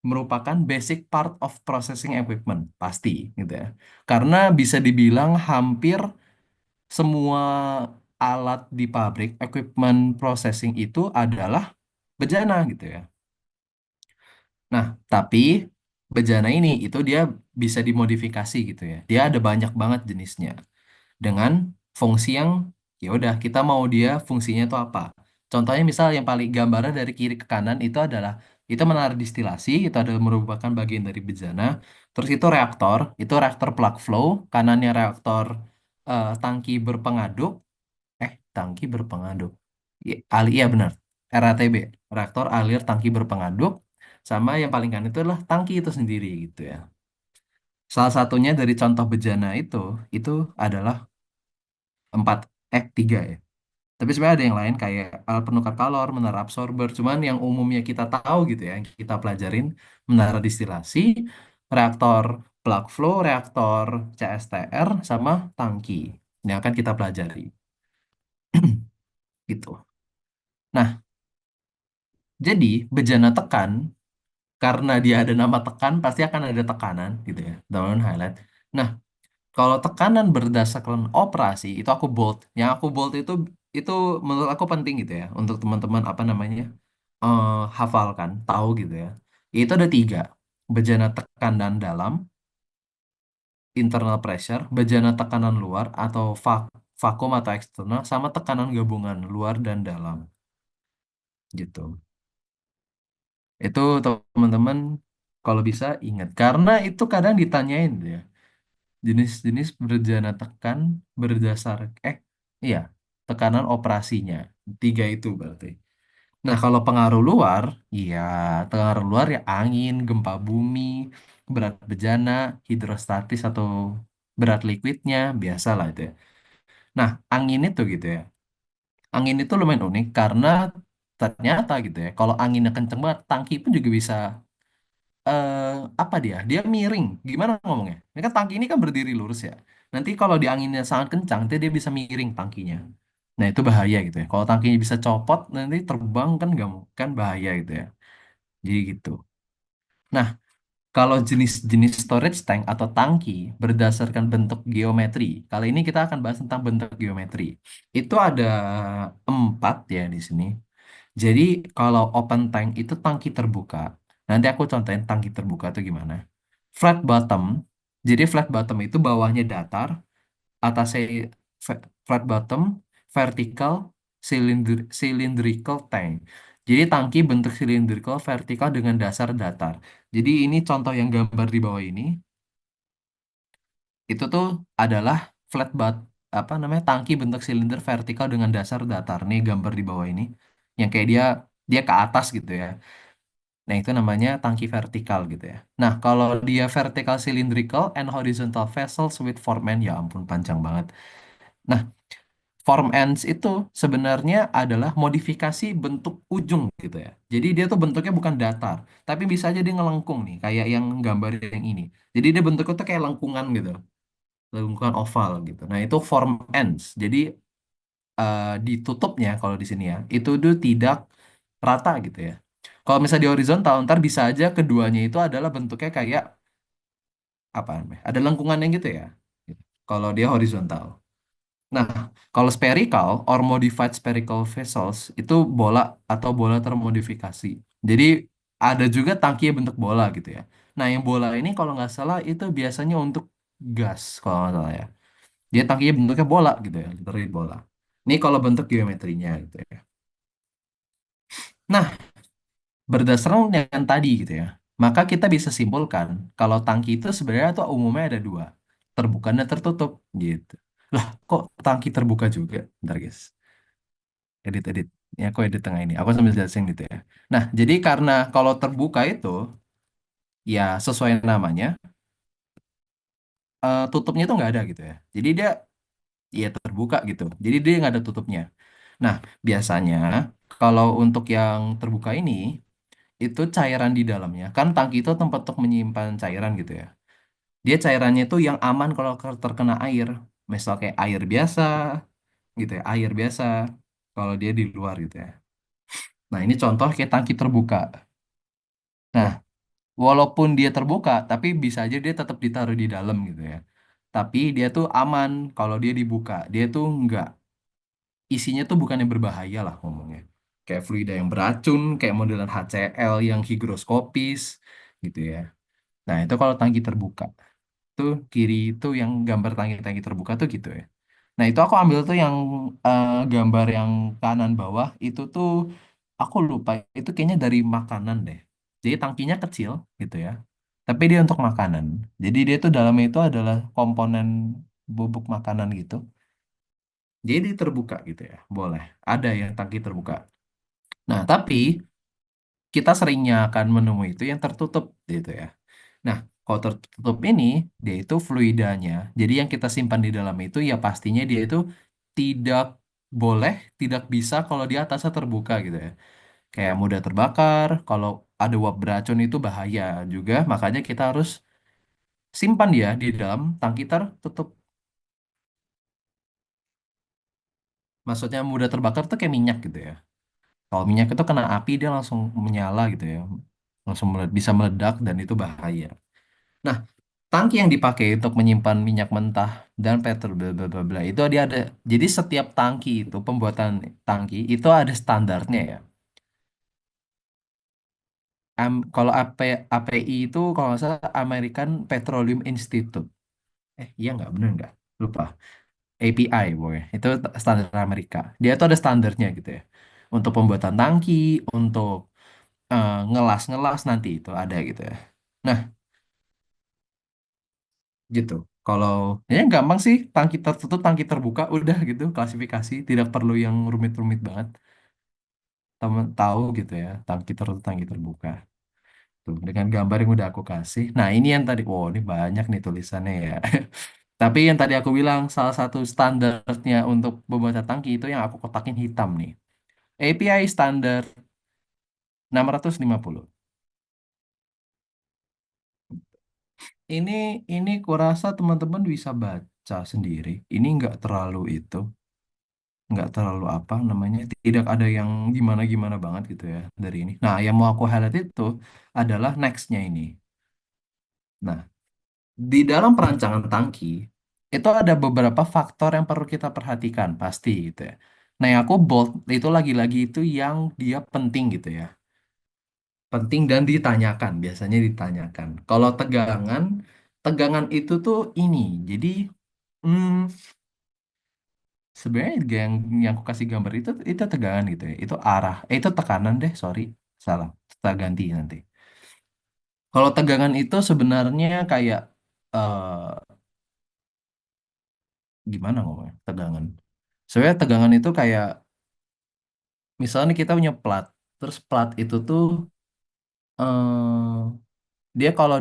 A: merupakan basic part of processing equipment, pasti gitu ya. Karena bisa dibilang hampir semua alat di pabrik, equipment processing itu adalah bejana gitu ya. Nah, tapi bejana ini itu dia bisa dimodifikasi gitu ya. Dia ada banyak banget jenisnya dengan fungsi yang ya udah kita mau dia fungsinya itu apa. Contohnya misal yang paling gambaran dari kiri ke kanan itu menara distilasi, itu adalah merupakan bagian dari bejana. Terus itu reaktor plug flow, kanannya reaktor tangki berpengaduk, tangki berpengaduk. Iya benar. RATB, reaktor alir tangki berpengaduk. Sama yang paling kanan itu adalah tangki itu sendiri gitu ya. Salah satunya dari contoh bejana itu adalah empat, tiga ya. Tapi sebenarnya ada yang lain kayak alat penukar kalor, menara absorber. Cuman yang umumnya kita tahu gitu ya, yang kita pelajarin menara distilasi, reaktor plug flow, reaktor CSTR, sama tangki. Yang akan kita pelajari gitu. Nah, jadi bejana tekan karena dia ada nama tekan pasti akan ada tekanan gitu ya. Dalam highlight. Nah, kalau tekanan berdasarkan operasi itu aku bold. Yang aku bold itu menurut aku penting gitu ya untuk teman-teman apa namanya hafalkan, tahu gitu ya. Itu ada tiga, bejana tekanan dalam, internal pressure, bejana tekanan luar atau vakum atau eksternal, sama tekanan gabungan luar dan dalam gitu. Itu teman-teman kalau bisa ingat karena itu kadang ditanyain tuh ya. Jenis-jenis bejana tekan berdasar iya, tekanan operasinya. Tiga itu berarti. Nah, kalau pengaruh luar, iya, pengaruh luar ya angin, gempa bumi, berat bejana, hidrostatis atau berat liquidnya, biasa lah itu ya. Nah, angin itu gitu ya. Angin itu lumayan unik karena ternyata gitu ya, kalau anginnya kenceng banget, tangki pun juga bisa eh apa dia? Dia miring. Gimana ngomongnya? Ini kan tangki ini kan berdiri lurus ya. Nanti kalau di anginnya sangat kencang, dia bisa miring tangkinya. Nah, itu bahaya gitu ya. Kalau tangkinya bisa copot, nanti terbang kan nggak kan bahaya gitu ya. Jadi gitu. Nah, kalau jenis-jenis storage tank atau tangki berdasarkan bentuk geometri. Kali ini kita akan bahas tentang bentuk geometri. Itu ada empat ya di sini. Jadi kalau open tank itu tangki terbuka. Nanti aku contohin tangki terbuka itu gimana. Flat bottom. Jadi flat bottom itu bawahnya datar, atasnya flat bottom, vertical, cylindrical tank. Jadi tangki bentuk cylindrical vertikal dengan dasar datar. Jadi ini contoh yang gambar di bawah ini itu tuh adalah flat bat apa namanya tangki bentuk silinder vertikal dengan dasar datar. Nih gambar di bawah ini yang kayak dia dia ke atas gitu ya. Nah, itu namanya tangki vertikal gitu ya. Nah, kalau dia vertical cylindrical and horizontal vessels with form end, ya ampun panjang banget. Nah, form ends itu sebenarnya adalah modifikasi bentuk ujung gitu ya. Jadi dia tuh bentuknya bukan datar, tapi bisa aja dia ngelengkung nih, kayak yang gambar yang ini. Jadi dia bentuknya tuh kayak lengkungan gitu, lengkungan oval gitu. Nah, itu form ends. Jadi ditutupnya kalau di sini ya, itu tuh tidak rata gitu ya. Kalau misalnya di horizontal, ntar bisa aja keduanya itu adalah bentuknya kayak apa namanya? Ada lengkungannya gitu ya. Gitu. Kalau dia horizontal. Nah, kalau spherical or modified spherical vessels itu bola atau bola termodifikasi. Jadi ada juga tangki yang bentuk bola gitu ya. Nah, yang bola ini kalau nggak salah itu biasanya untuk gas kalau nggak salah ya. Dia tangkinya bentuknya bola gitu ya, literally bola. Ini kalau bentuk geometrinya gitu ya. Nah, berdasarkan yang tadi gitu ya, maka kita bisa simpulkan kalau tangki itu sebenarnya tuh umumnya ada dua, terbuka dan tertutup gitu. Lah, kok tangki terbuka juga? Bentar guys, edit. Ya, aku edit tengah ini. Aku sambil jelasin gitu ya. Nah, jadi karena kalau terbuka itu, ya sesuai namanya, tutupnya itu nggak ada gitu ya. Jadi dia ya terbuka gitu. Jadi dia nggak ada tutupnya. Nah, biasanya kalau untuk yang terbuka ini, itu cairan di dalamnya. Kan tangki itu tempat untuk menyimpan cairan gitu ya. Dia cairannya itu yang aman kalau terkena air. Misal kayak air biasa gitu ya, air biasa kalau dia di luar gitu ya. Nah, ini contoh kayak tangki terbuka. Nah, walaupun dia terbuka, tapi bisa aja dia tetap ditaruh di dalam gitu ya. Tapi dia tuh aman kalau dia dibuka. Dia tuh nggak, isinya tuh bukan yang berbahaya lah ngomongnya. Kayak fluida yang beracun, kayak modelan HCl yang higroskopis gitu ya. Nah, itu kalau tangki terbuka. Tuh kiri itu yang gambar tangki-tangki terbuka tuh gitu ya. Nah, itu aku ambil tuh yang gambar yang kanan bawah itu tuh aku lupa itu kayaknya dari makanan deh. Jadi tangkinya kecil gitu ya. Tapi dia untuk makanan. Jadi dia tuh dalamnya itu adalah komponen bubuk makanan gitu. Jadi terbuka gitu ya. Boleh. Ada yang tangki terbuka. Nah, tapi kita seringnya akan menemui itu yang tertutup gitu ya. Nah, kalau tertutup ini, dia itu fluidanya. Jadi yang kita simpan di dalam itu ya pastinya dia itu tidak boleh, tidak bisa kalau di atasnya terbuka gitu ya. Kayak mudah terbakar, kalau ada uap beracun itu bahaya juga, makanya kita harus simpan dia di dalam tangki tertutup. Maksudnya mudah terbakar tuh kayak minyak gitu ya. Kalau minyak itu kena api dia langsung menyala gitu ya. Langsung bisa meledak dan itu bahaya. Nah, tangki yang dipakai untuk menyimpan minyak mentah dan petrol bla bla bla bla, itu dia ada. Jadi setiap tangki itu pembuatan tangki itu ada standarnya ya. Kalau API itu kalau nggak salah American Petroleum Institute. Iya nggak bener nggak? Lupa. API boy. Itu standar Amerika. Dia itu ada standarnya gitu ya. Untuk pembuatan tangki, untuk ngelas-ngelas nanti itu ada gitu ya. Nah, gitu. Kalau ya gampang sih, tangki tertutup, tangki terbuka, udah gitu klasifikasi, tidak perlu yang rumit-rumit banget. Temen tahu gitu ya, tangki tertutup, tangki terbuka. Tuh, dengan gambar yang udah aku kasih. Nah, ini yang tadi, wow, ini banyak nih tulisannya ya. Tapi yang tadi aku bilang, salah satu standarnya untuk pembuatan tangki itu yang aku kotakin hitam nih. API standar 650. Ini ini kurasa teman-teman bisa baca sendiri. Ini nggak terlalu itu. Nggak terlalu apa namanya, tidak ada yang gimana-gimana banget gitu ya dari ini. Nah, yang mau aku highlight itu adalah nextnya ini. Nah, di dalam perancangan tangki itu ada beberapa faktor yang perlu kita perhatikan pasti gitu ya. Nah, yang aku bold itu lagi-lagi itu yang dia penting gitu ya. Penting dan ditanyakan, biasanya ditanyakan. Kalau tegangan, tegangan itu tuh ini. Jadi hmm, sebenarnya yang aku kasih gambar itu tegangan gitu ya. Itu arah. Itu tekanan deh, sorry. Salah. Kita ganti nanti. Kalau tegangan itu sebenarnya kayak gimana ngomongnya? Tegangan. Sebenarnya tegangan itu kayak misalnya kita punya plat. Terus plat itu tuh eh dia kalau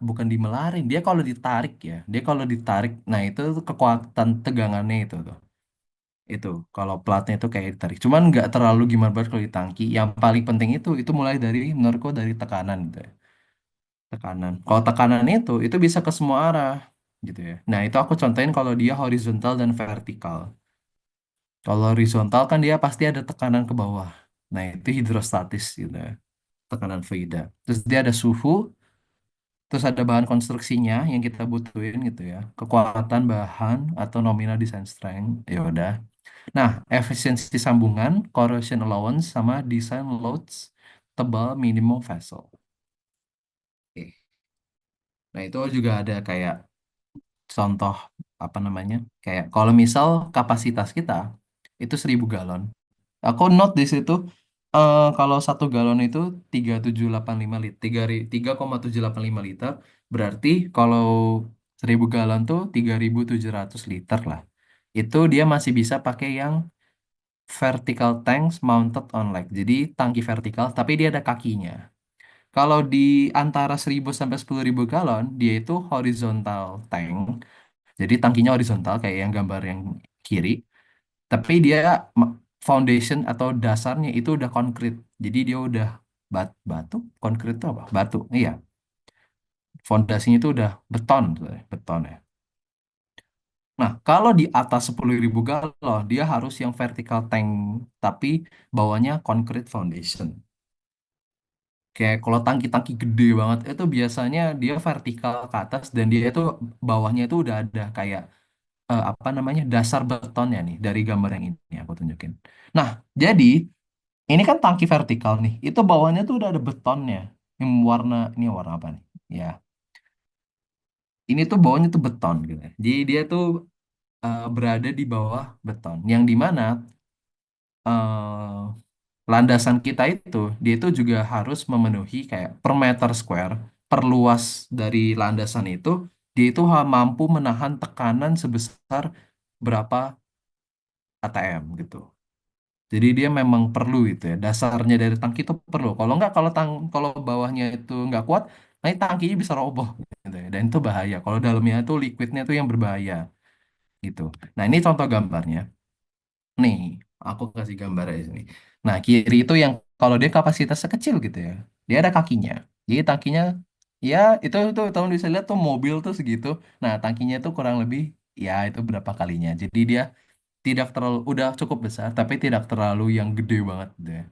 A: bukan dimelarin, dia kalau ditarik ya. Dia kalau ditarik, nah itu tuh kekuatan tegangannya itu tuh. Itu kalau platnya itu kayak ditarik cuman nggak terlalu gimana banget kalau di tangki. Yang paling penting itu mulai dari menurutku dari tekanan gitu ya. Tekanan, kalau tekanan itu bisa ke semua arah gitu ya. Nah, itu aku contohin kalau dia horizontal dan vertikal. Kalau horizontal kan dia pasti ada tekanan ke bawah. Nah, itu hidrostatis gitu ya, tekanan fluida. Terus dia ada suhu, terus ada bahan konstruksinya yang kita butuhin gitu ya, kekuatan bahan atau nominal design strength, ya udah. Nah, efisiensi sambungan, corrosion allowance, sama design loads, tebal minimum vessel. Oke. Nah, itu juga ada kayak contoh apa namanya? Kayak kalau misal kapasitas kita itu 1.000 galon. Aku note di situ kalau 1 galon itu 3,785 liter, 3,785 liter. Berarti kalau 1.000 galon tuh 3.700 liter lah. Itu dia masih bisa pakai yang vertical tanks mounted on leg. Jadi tangki vertikal, tapi dia ada kakinya. Kalau di antara 1.000 sampai 10.000 galon, dia itu horizontal tank. Jadi tangkinya horizontal kayak yang gambar yang kiri. Tapi dia foundation atau dasarnya itu udah konkret. Jadi dia udah batu. Konkret itu apa? Batu. Iya. Fondasinya itu udah beton, beton ya. Nah, kalau di atas 10.000 galon, dia harus yang vertical tank, tapi bawahnya concrete foundation. Kayak kalau tangki-tangki gede banget, itu biasanya dia vertikal ke atas dan dia itu bawahnya itu udah ada kayak apa namanya dasar betonnya nih dari gambar yang ini aku tunjukin. Nah, jadi ini kan tangki vertikal nih, itu bawahnya tuh udah ada betonnya. Yang warna ini warna apa nih? Ya, ini tuh bawahnya tuh beton gitu. Jadi dia tuh berada di bawah beton, yang dimana landasan kita itu dia itu juga harus memenuhi kayak per meter square per luas dari landasan itu dia itu mampu menahan tekanan sebesar berapa atm gitu. Jadi dia memang perlu itu ya. Dasarnya dari tangki itu perlu. Kalau nggak, kalau bawahnya itu nggak kuat, nanti tangkinya bisa roboh gitu ya. Dan itu bahaya. Kalau dalamnya itu liquidnya itu yang berbahaya gitu. Nah, ini contoh gambarnya. Nih, aku kasih gambar di sini. Nah, kiri itu yang kalau dia kapasitasnya kecil gitu ya. Dia ada kakinya. Jadi tangkinya ya itu tahun bisa lihat tuh mobil tuh segitu. Nah, tangkinya itu kurang lebih ya itu berapa kalinya. Jadi dia tidak terlalu udah cukup besar tapi tidak terlalu yang gede banget gitu ya.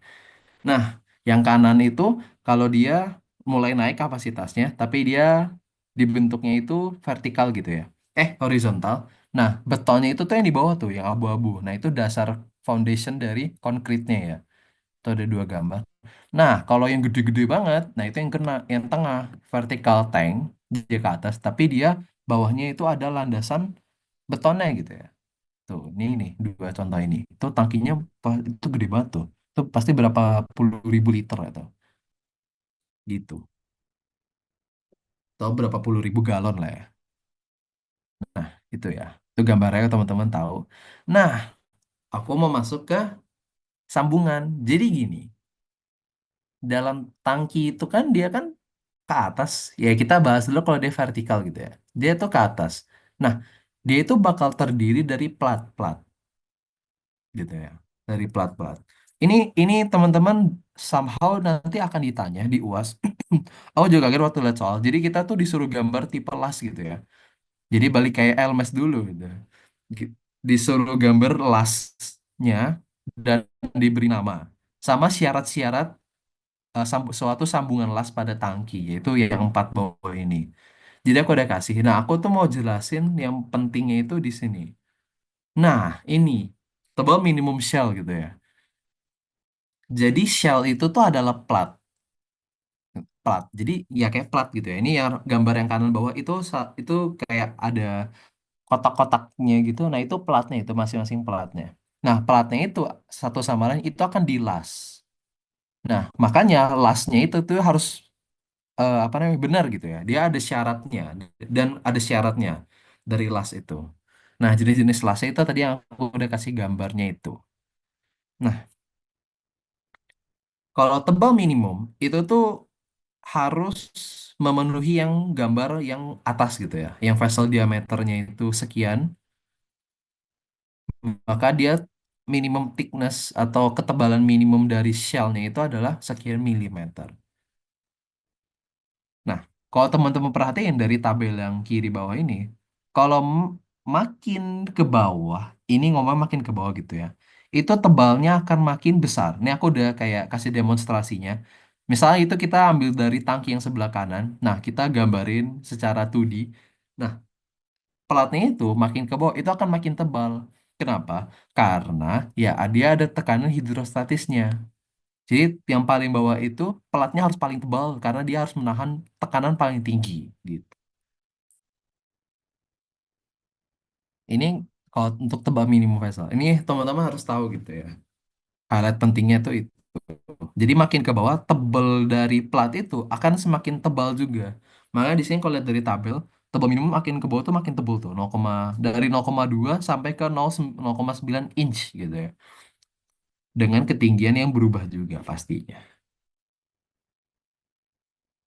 A: Nah, yang kanan itu kalau dia mulai naik kapasitasnya tapi dia dibentuknya itu vertikal gitu ya. Horizontal. Nah, betonnya itu tuh yang di bawah tuh yang abu-abu. Nah, itu dasar foundation dari konkritnya ya. Itu ada dua gambar. Nah, kalau yang gede-gede banget, nah itu yang kena yang tengah vertical tank dia ke atas tapi dia bawahnya itu ada landasan betonnya gitu ya. Tuh, ini nih dua contoh ini. Itu tangkinya itu gede banget tuh. Itu pasti berapa puluh ribu liter atau gitu. Atau berapa puluh ribu galon lah ya. Nah, itu ya. Itu gambarnya teman-teman tahu. Nah, aku mau masuk ke sambungan. Jadi gini, dalam tangki itu kan dia kan ke atas. Ya kita bahas dulu kalau dia vertikal gitu ya. Dia tuh ke atas. Nah, dia itu bakal terdiri dari plat-plat gitu ya, dari plat-plat. Ini teman-teman somehow nanti akan ditanya di UAS. Aku juga kaget waktu lihat soal. Jadi kita tuh disuruh gambar tipe las gitu ya. Jadi balik kayak Elmes dulu gitu. Gi- Disuruh gambar lasnya dan diberi nama sama syarat-syarat suatu sambungan las pada tangki yaitu yang empat bawah ini. Jadi aku udah kasih. Nah, aku tuh mau jelasin yang pentingnya itu di sini. Nah, ini tebal minimum shell gitu ya. Jadi shell itu tuh adalah plat, plat. Jadi ya kayak plat gitu ya. Ini yang gambar yang kanan bawah itu itu kayak ada kotak-kotaknya gitu. Nah itu platnya itu masing-masing platnya. Nah platnya itu satu sama lain itu akan dilas. Nah makanya lasnya itu tuh harus apa namanya benar gitu ya. Dia ada syaratnya dan ada syaratnya dari las itu. Nah jenis-jenis lasnya itu tadi yang aku udah kasih gambarnya itu. Nah kalau tebal minimum itu tuh harus memenuhi yang gambar yang atas gitu ya, yang vessel diameternya itu sekian, maka dia minimum thickness atau ketebalan minimum dari shellnya itu adalah sekian milimeter. Nah, kalau teman-teman perhatiin dari tabel yang kiri bawah ini, kalau makin ke bawah, ini ngomong makin ke bawah gitu ya, itu tebalnya akan makin besar. Ini aku udah kayak kasih demonstrasinya. Misalnya itu kita ambil dari tangki yang sebelah kanan, nah kita gambarin secara 2D. Nah, platnya itu makin ke bawah itu akan makin tebal. Kenapa? Karena ya dia ada tekanan hidrostatisnya. Jadi yang paling bawah itu pelatnya harus paling tebal karena dia harus menahan tekanan paling tinggi gitu. Ini kalau untuk tebal minimum vessel. Ini teman-teman harus tahu gitu ya. Highlight pentingnya tuh itu. Jadi makin ke bawah tebal dari plat itu akan semakin tebal juga. Makanya di sini kalau lihat dari tabel, tebal minimum makin ke bawah tuh makin tebal tuh. Dari 0,2 sampai ke 0,9 inch gitu ya. Dengan ketinggian yang berubah juga pastinya.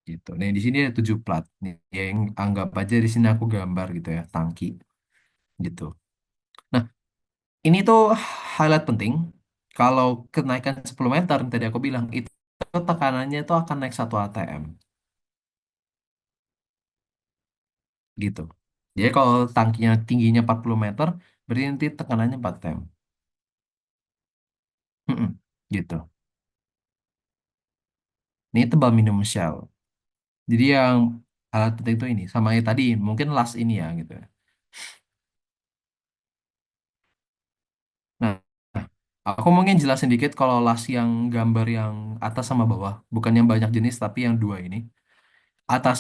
A: Gitu. Nah, di sini ada 7 plat. Nih, yang anggap aja di sini aku gambar gitu ya, tangki gitu. Nah, ini tuh highlight penting. Kalau kenaikan 10 meter yang tadi aku bilang itu tekanannya itu akan naik 1 atm gitu. Jadi kalau tangkinya tingginya 40 meter, berarti nanti tekanannya 4 atm. Mm-mm, gitu. Ini tebal minimum shell. Jadi yang alat penting itu ini sama yang tadi mungkin last ini ya gitu ya. Nah, nah, aku mungkin jelasin dikit kalau las yang gambar yang atas sama bawah, bukan yang banyak jenis tapi yang dua ini. Atas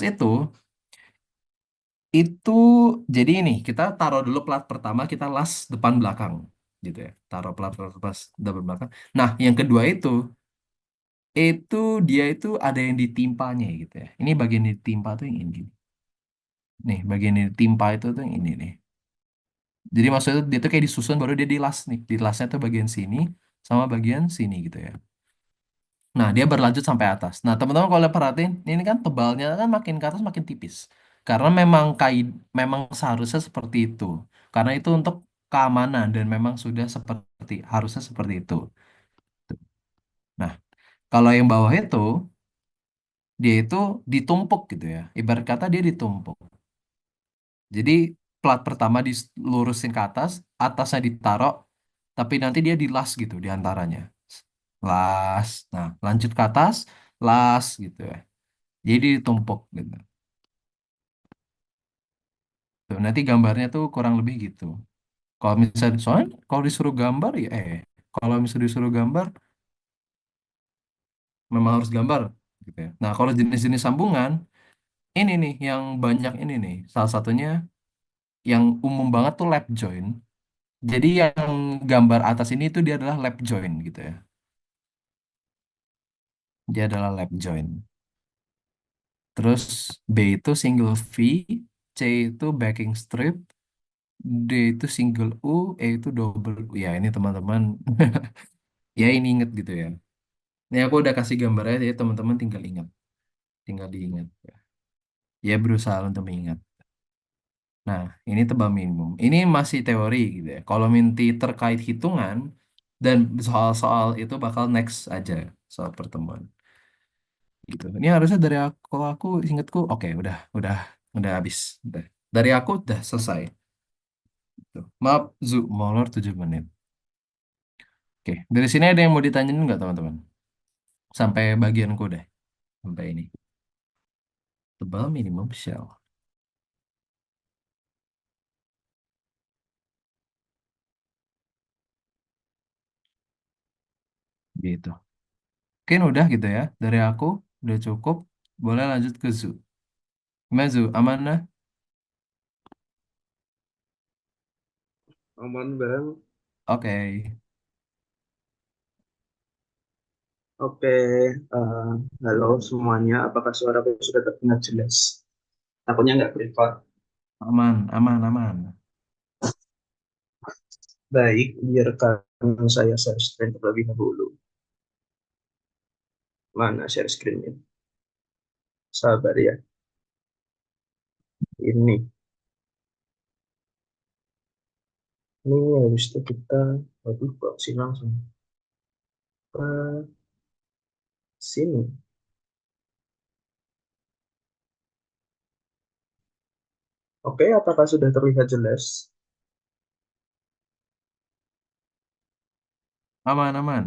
A: itu jadi ini kita taruh dulu plat pertama kita las depan belakang gitu ya. Taruh plat plat depan belakang. Nah, yang kedua itu dia itu ada yang ditimpanya gitu ya. Ini bagian yang ditimpa tuh yang ini. Nih, bagian yang ditimpa itu tuh yang ini nih. Jadi maksudnya dia tuh kayak disusun baru dia dilas nih. Dilasnya tuh bagian sini sama bagian sini gitu ya. Nah, dia berlanjut sampai atas. Nah, teman-teman kalau perhatiin, ini kan tebalnya kan makin ke atas makin tipis. Karena memang seharusnya seperti itu. Karena itu untuk keamanan dan memang sudah harusnya seperti itu. Nah, kalau yang bawah itu dia itu ditumpuk gitu ya. Ibarat kata dia ditumpuk. Jadi plat pertama dilurusin ke atas, atasnya ditaruh, tapi nanti dia dilas gitu di antaranya. Las. Nah, lanjut ke atas, las gitu ya. Jadi ditumpuk gitu. Tuh, nanti gambarnya tuh kurang lebih gitu. Kalau misalnya, soalnya kalau disuruh gambar ya, kalau misalnya disuruh gambar, memang harus gambar gitu ya. Nah, kalau jenis-jenis sambungan, ini nih yang banyak ini nih. Salah satunya yang umum banget tuh lap join. Jadi yang gambar atas ini tuh dia adalah lap join gitu ya. Dia adalah lap join. Terus B itu single V, C itu backing strip, D itu single U, E itu double U. Ya ini teman-teman, ya ini inget gitu ya. Ini aku udah kasih gambarnya, jadi teman-teman tinggal ingat, tinggal diingat. Ya berusaha untuk mengingat. Nah, ini tebal minimum. Ini masih teori gitu ya. Kalau minti terkait hitungan dan soal-soal itu bakal next aja soal pertemuan. Gitu. Ini harusnya dari aku ingatku, oke, udah habis. Udah. Dari aku udah selesai. Tuh. Maaf, molor 7 menit. Oke, dari sini ada yang mau ditanyain nggak teman-teman? Sampai bagianku deh, sampai ini. Tebal minimum shell. Gitu. Mungkin udah gitu ya. Dari aku, udah cukup. Boleh lanjut ke Zu. Gimana Zu? Aman lah?
B: Aman bang.
A: Oke.
B: Oke, eh, halo semuanya. Apakah suaraku sudah terdengar jelas? Takutnya nggak privat.
A: Aman, aman, aman.
B: Baik, biarkan saya share screen terlebih dahulu. Mana share screen-nya? Sabar ya. Ini, ini habis itu kita, waduh, kok sih langsung ke sini. Oke, apakah sudah terlihat jelas?
A: Aman, aman.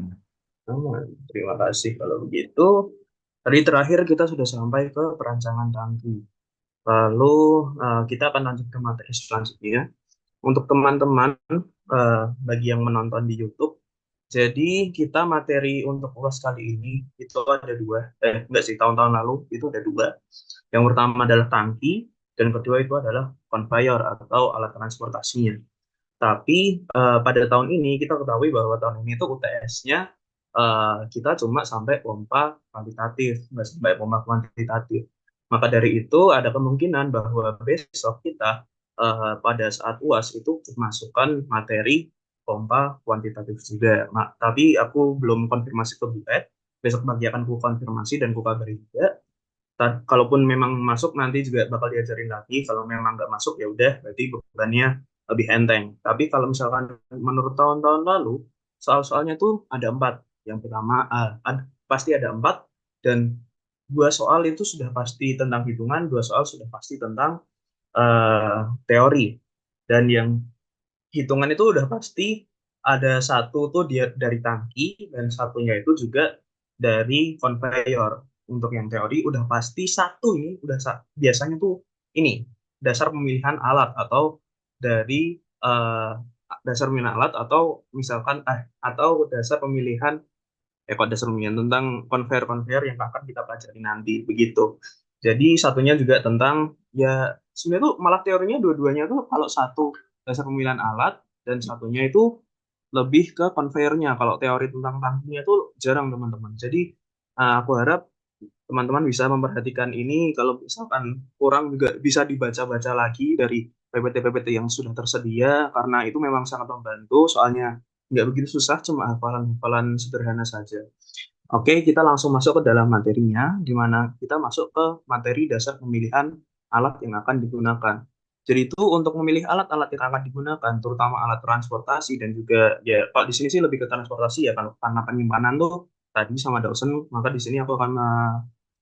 B: Aman. Terima kasih kalau begitu. Tadi terakhir kita sudah sampai ke perancangan tangki. Lalu kita akan lanjut ke materi selanjutnya. Untuk teman-teman, bagi yang menonton di YouTube, jadi kita materi untuk UAS kali ini itu ada dua. Enggak sih, tahun-tahun lalu itu ada dua. Yang pertama adalah tangki, dan kedua itu adalah conveyor atau alat transportasinya. Tapi pada tahun ini kita ketahui bahwa tahun ini tuh UTS-nya kita cuma sampai pompa kuantitatif, nggak sampai pompa kuantitatif. Maka dari itu ada kemungkinan bahwa besok kita pada saat UAS itu masukkan materi pompa kuantitatif juga. Nah, tapi aku belum konfirmasi ke Bu Ed. Besok pagi akan ku konfirmasi dan ku kabari juga. Kalaupun memang masuk nanti juga bakal diajarin lagi. Kalau memang nggak masuk ya udah berarti bebannya lebih enteng. Tapi kalau misalkan menurut tahun-tahun lalu soal-soalnya tuh ada empat. Yang pertama pasti ada empat dan dua soal itu sudah pasti tentang hitungan, dua soal sudah pasti tentang teori. Dan yang hitungan itu udah pasti ada satu tuh dia dari tangki dan satunya itu juga dari conveyor. Untuk yang teori udah pasti satu ini udah biasanya tuh ini dasar pemilihan alat atau dari dasar pemilihan alat atau misalkan atau dasar pemilihan kok dasar pemilihan tentang konveyor-konveyor yang akan kita pelajari nanti begitu. Jadi satunya juga tentang ya sebenarnya tuh malah teorinya dua-duanya tuh kalau satu dasar pemilihan alat dan satunya itu lebih ke conveyornya. Kalau teori tentang tangkinya tuh jarang teman-teman. Jadi aku harap teman-teman bisa memperhatikan ini. Kalau misalkan kurang juga bisa dibaca-baca lagi dari PPT-PPT yang sudah tersedia karena itu memang sangat membantu. Soalnya nggak begitu susah, cuma hafalan-hafalan sederhana saja. Oke, kita langsung masuk ke dalam materinya, di mana kita masuk ke materi dasar pemilihan alat yang akan digunakan. Jadi itu untuk memilih alat-alat yang akan digunakan, terutama alat transportasi dan juga ya kalau di sini sih lebih ke transportasi ya kan karena penyimpanan tuh tadi sama dosen, maka di sini aku akan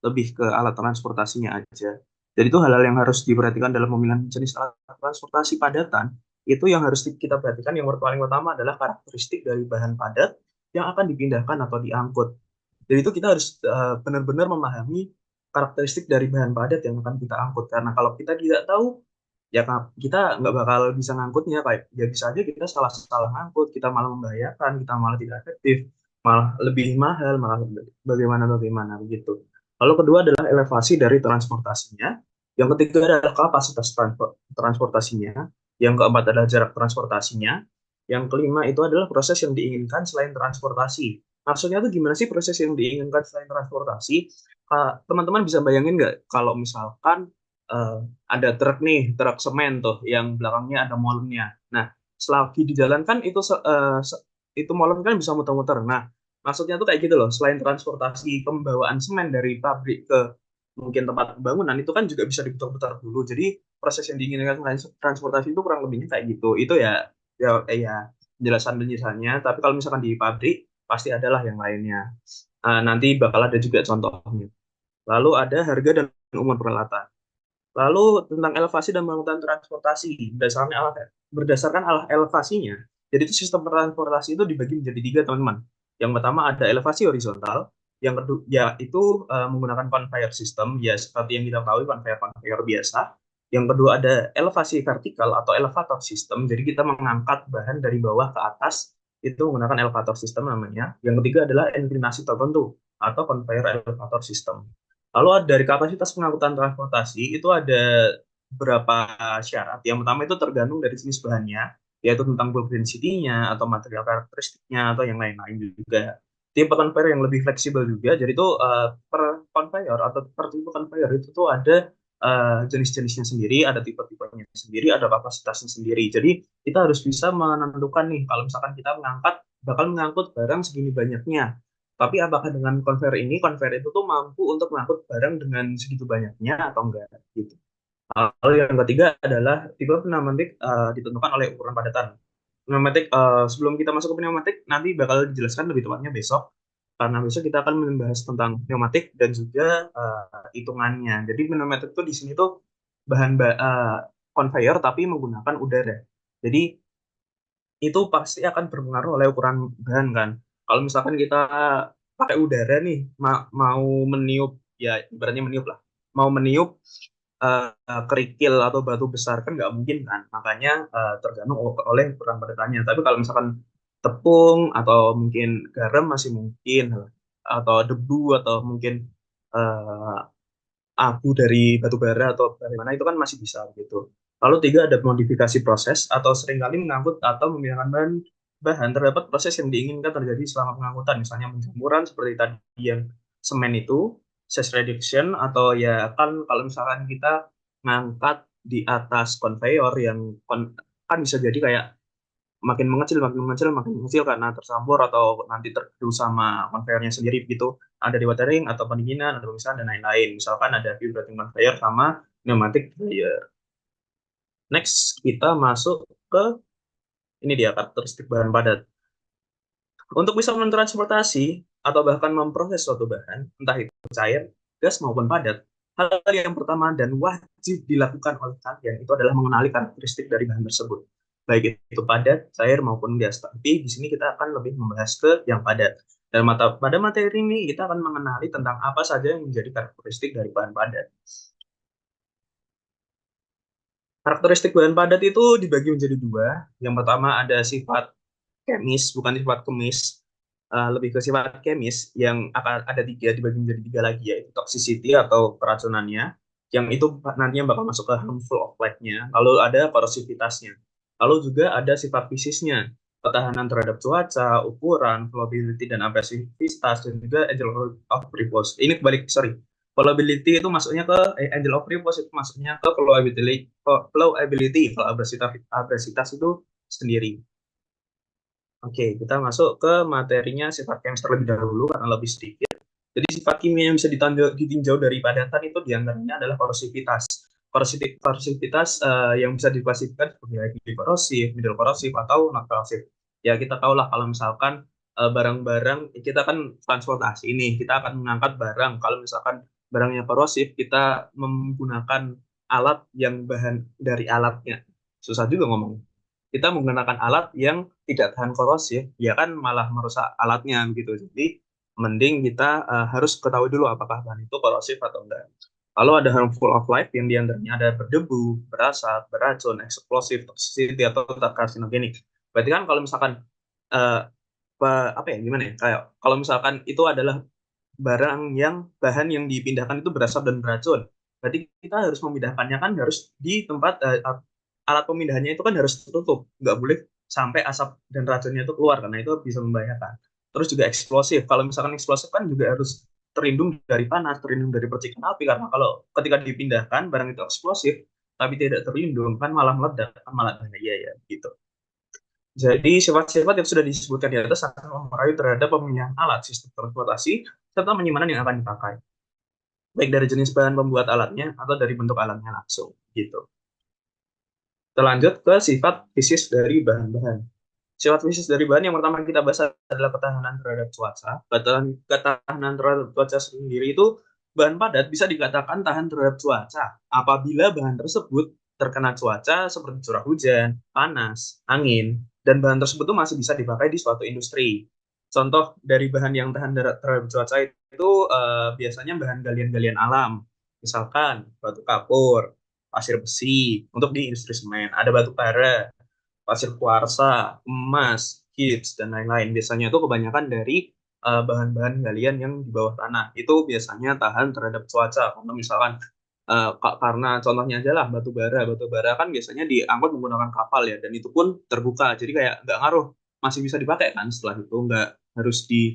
B: lebih ke alat transportasinya aja. Jadi itu hal-hal yang harus diperhatikan dalam pemilihan jenis alat transportasi padatan. Itu yang harus kita perhatikan yang paling utama adalah karakteristik dari bahan padat yang akan dipindahkan atau diangkut. Jadi itu kita harus benar-benar memahami karakteristik dari bahan padat yang akan kita angkut. Karena kalau kita tidak tahu, ya kita nggak bakal bisa ngangkutnya. Kayak ya bisa aja kita salah-salah ngangkut, kita malah membahayakan, kita malah tidak efektif, malah lebih mahal, malah bagaimana-bagaimana begitu. Lalu kedua adalah elevasi dari transportasinya. Yang ketiga adalah kapasitas transportasinya. Yang keempat adalah jarak transportasinya. Yang kelima itu adalah proses yang diinginkan selain transportasi. Maksudnya tuh gimana sih proses yang diinginkan selain transportasi? Teman-teman bisa bayangin nggak kalau misalkan eh, ada truk nih, truk semen tuh yang belakangnya ada molennya. Nah, selagi di jalan kan itu itu molen kan bisa muter-muter. Nah, maksudnya tuh kayak gitu loh. Selain transportasi pembawaan semen dari pabrik ke mungkin tempat pembangunan itu kan juga bisa diputar-putar dulu. Jadi proses yang diinginkan selain transportasi itu kurang lebihnya kayak gitu. Itu ya penjelasannya. Tapi kalau misalkan di pabrik pasti adalah yang lainnya. Nanti bakal ada juga contohnya. Lalu ada harga dan umur peralatan. Lalu tentang elevasi dan pengangkutan transportasi berdasarkan elevasinya. Jadi itu sistem transportasi itu dibagi menjadi tiga teman-teman. Yang pertama ada elevasi horizontal, yang kedua ya itu menggunakan conveyor system ya seperti yang kita tahu conveyor biasa. Yang kedua ada elevasi vertikal atau elevator system. Jadi kita mengangkat bahan dari bawah ke atas itu menggunakan elevator system namanya. Yang ketiga adalah inklinasi tertentu atau conveyor elevator system. Lalu dari kapasitas pengangkutan transportasi itu ada beberapa syarat. Yang pertama itu tergantung dari jenis bahannya, yaitu tentang bulk density-nya atau material karakteristiknya atau yang lain-lain juga. Tipe conveyor yang lebih fleksibel juga. Jadi itu per conveyor atau per tipe conveyor itu tuh ada jenis-jenisnya sendiri, ada tipe-tipenya sendiri, ada kapasitasnya sendiri. Jadi kita harus bisa menentukan nih kalau misalkan kita bakal mengangkut barang segini banyaknya. Tapi apakah dengan conveyor itu tuh mampu untuk mengangkut barang dengan segitu banyaknya atau enggak gitu. Lalu yang ketiga adalah tipe pneumatik ditentukan oleh ukuran padatan. Pneumatik sebelum kita masuk ke pneumatik nanti bakal dijelaskan lebih tepatnya besok karena besok kita akan membahas tentang pneumatik dan juga hitungannya. Jadi pneumatik itu di sini tuh conveyor tapi menggunakan udara. Jadi itu pasti akan berpengaruh oleh ukuran bahan kan. Kalau misalkan kita pakai udara nih, mau meniup, ya ibaratnya meniup lah, mau meniup kerikil atau batu besar kan nggak mungkin kan. Makanya tergantung oleh ukuran padatannya. Tapi kalau misalkan tepung atau mungkin garam masih mungkin, atau debu atau mungkin eh, abu dari batu bara atau bagaimana itu kan masih bisa gitu. Lalu tiga ada modifikasi proses atau seringkali mengangkut atau memindahkan bahan terdapat proses yang diinginkan terjadi selama pengangkutan, misalnya penjamuran seperti tadi yang semen itu, stress reduction atau ya kan kalau misalkan kita ngangkat di atas conveyor yang kan bisa jadi kayak makin mengecil, makin mengecil karena tercampur atau nanti tergerus sama conveyornya sendiri begitu. Ada di watering atau pendinginan, ada pemisahan dan lain-lain. Misalkan ada vibrating conveyor sama pneumatic dryer. Next, kita masuk ke ini dia karakteristik bahan padat. Untuk bisa mentransportasi atau bahkan memproses suatu bahan, entah itu cair, gas maupun padat, hal yang pertama dan wajib dilakukan oleh kalian itu adalah mengenali karakteristik dari bahan tersebut. Baik itu padat, cair maupun gas. Tapi di sini kita akan lebih membahas ke yang padat. Dan pada materi ini kita akan mengenali tentang apa saja yang menjadi karakteristik dari bahan padat. Karakteristik bahan padat itu dibagi menjadi dua. Yang pertama ada sifat kemis, bukan sifat kemis, lebih ke sifat kemis yang akan ada tiga dibagi menjadi tiga lagi yaitu toxicity atau keracunannya, yang itu nantinya bakal masuk ke harmful effect-nya. Lalu ada korosivitasnya. Lalu juga ada sifat fisiknya, ketahanan terhadap cuaca, ukuran, flowability dan abrasivitas dan juga angel of repose. Ini kebalik, sorry. Flowability itu masuknya ke angel of repose itu masuknya ke flowability. Kalau abrasitas itu sendiri. Oke, kita masuk ke materinya sifat chemistry terlebih dahulu karena lebih sedikit. Jadi sifat kimia yang bisa ditinjau dari padatan itu diantaranya adalah korosivitas. Korosivitas yang bisa diklasifikasikan sebagai high korosif, middle korosif, atau non korosif. Ya kita tahu lah kalau misalkan barang-barang kita kan transportasi ini, kita akan mengangkat barang. Kalau misalkan barangnya korosif, kita menggunakan alat yang bahan dari alatnya. Susah juga ngomong. Kita menggunakan alat yang tidak tahan korosif, ya kan malah merusak alatnya gitu. Jadi mending kita harus ketahui dulu apakah bahan itu korosif atau enggak. Kalau ada harmful of life yang diantaranya ada berdebu, berasap, beracun, eksplosif, toxicity atau karsinogenik. Berarti kan kalau misalkan eh, apa ya gimana ya? Kayak kalau misalkan itu adalah barang yang bahan yang dipindahkan itu berasap dan beracun. Berarti kita harus memindahkannya kan harus di tempat alat pemindahannya itu kan harus tertutup, nggak boleh sampai asap dan racunnya itu keluar karena itu bisa membahayakan. Terus juga eksplosif. Kalau misalkan eksplosif kan juga harus terlindung dari panas, terlindung dari percikan api karena kalau ketika dipindahkan barang itu eksplosif tapi tidak terlindung kan malah meledak, kan malah bahaya ya gitu. Jadi sifat-sifat yang sudah disebutkan di atas akan mempengaruhi terhadap pemilihan alat sistem transportasi serta penyimpanan yang akan dipakai, baik dari jenis bahan pembuat alatnya atau dari bentuk alatnya langsung, gitu. Kita lanjut ke sifat fisis dari bahan-bahan. Sifat fisis dari bahan yang pertama kita bahas adalah ketahanan terhadap cuaca. Ketahanan terhadap cuaca sendiri itu bahan padat bisa dikatakan tahan terhadap cuaca apabila bahan tersebut terkena cuaca seperti curah hujan, panas, angin, dan bahan tersebut tuh masih bisa dipakai di suatu industri. Contoh dari bahan yang tahan terhadap cuaca itu biasanya bahan galian-galian alam, misalkan batu kapur, pasir besi untuk di industri semen, ada batu bara, pasir kuarsa, emas, gips, dan lain-lain. Biasanya itu kebanyakan dari bahan-bahan galian yang di bawah tanah. Itu biasanya tahan terhadap cuaca. Kalau misalkan karena contohnya aja lah batu bara. Batu bara kan biasanya diangkut menggunakan kapal ya, dan itu pun terbuka. Jadi kayak nggak ngaruh, masih bisa dipakai kan setelah itu. Nggak harus di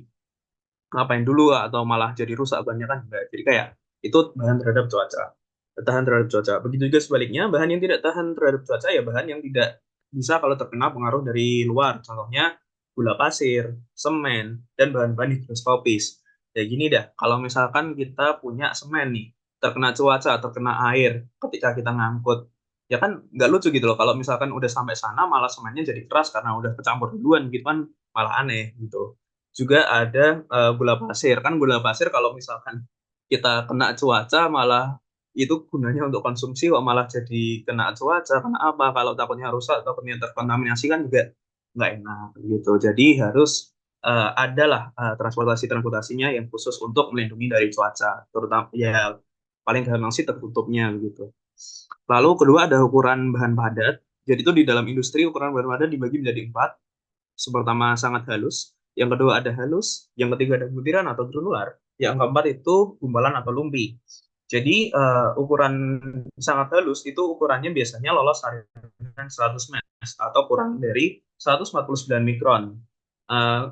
B: ngapain dulu atau malah jadi rusak banyak kan enggak. Jadi kayak itu bahan terhadap cuaca. Tahan terhadap cuaca. Begitu juga sebaliknya, bahan yang tidak tahan terhadap cuaca ya bahan yang tidak bisa kalau terkena pengaruh dari luar. Contohnya gula pasir, semen, dan bahan-bahan higroskopis. Ya gini dah, kalau misalkan kita punya semen nih, terkena cuaca, terkena air, ketika kita ngangkut, ya kan nggak lucu gitu loh. Kalau misalkan udah sampai sana malah semennya jadi keras karena udah kecampur duluan gitu kan malah aneh gitu. Juga ada gula pasir. Kan gula pasir kalau misalkan kita kena cuaca malah itu gunanya untuk konsumsi kok malah jadi kena cuaca. Kena apa? Kalau takutnya rusak, takutnya terkontaminasi kan juga nggak enak gitu. Jadi harus adalah transportasinya yang khusus untuk melindungi dari cuaca. Terutama ya paling gampang sih tertutupnya gitu. Lalu kedua ada ukuran bahan padat. Jadi itu di dalam industri ukuran bahan padat dibagi menjadi empat. Pertama sangat halus, yang kedua ada halus, yang ketiga ada butiran atau granular, yang keempat itu gumpalan atau lumpi. Jadi ukuran sangat halus itu ukurannya biasanya lolos harian 100 ms atau kurang dari 149 mikron. Eh,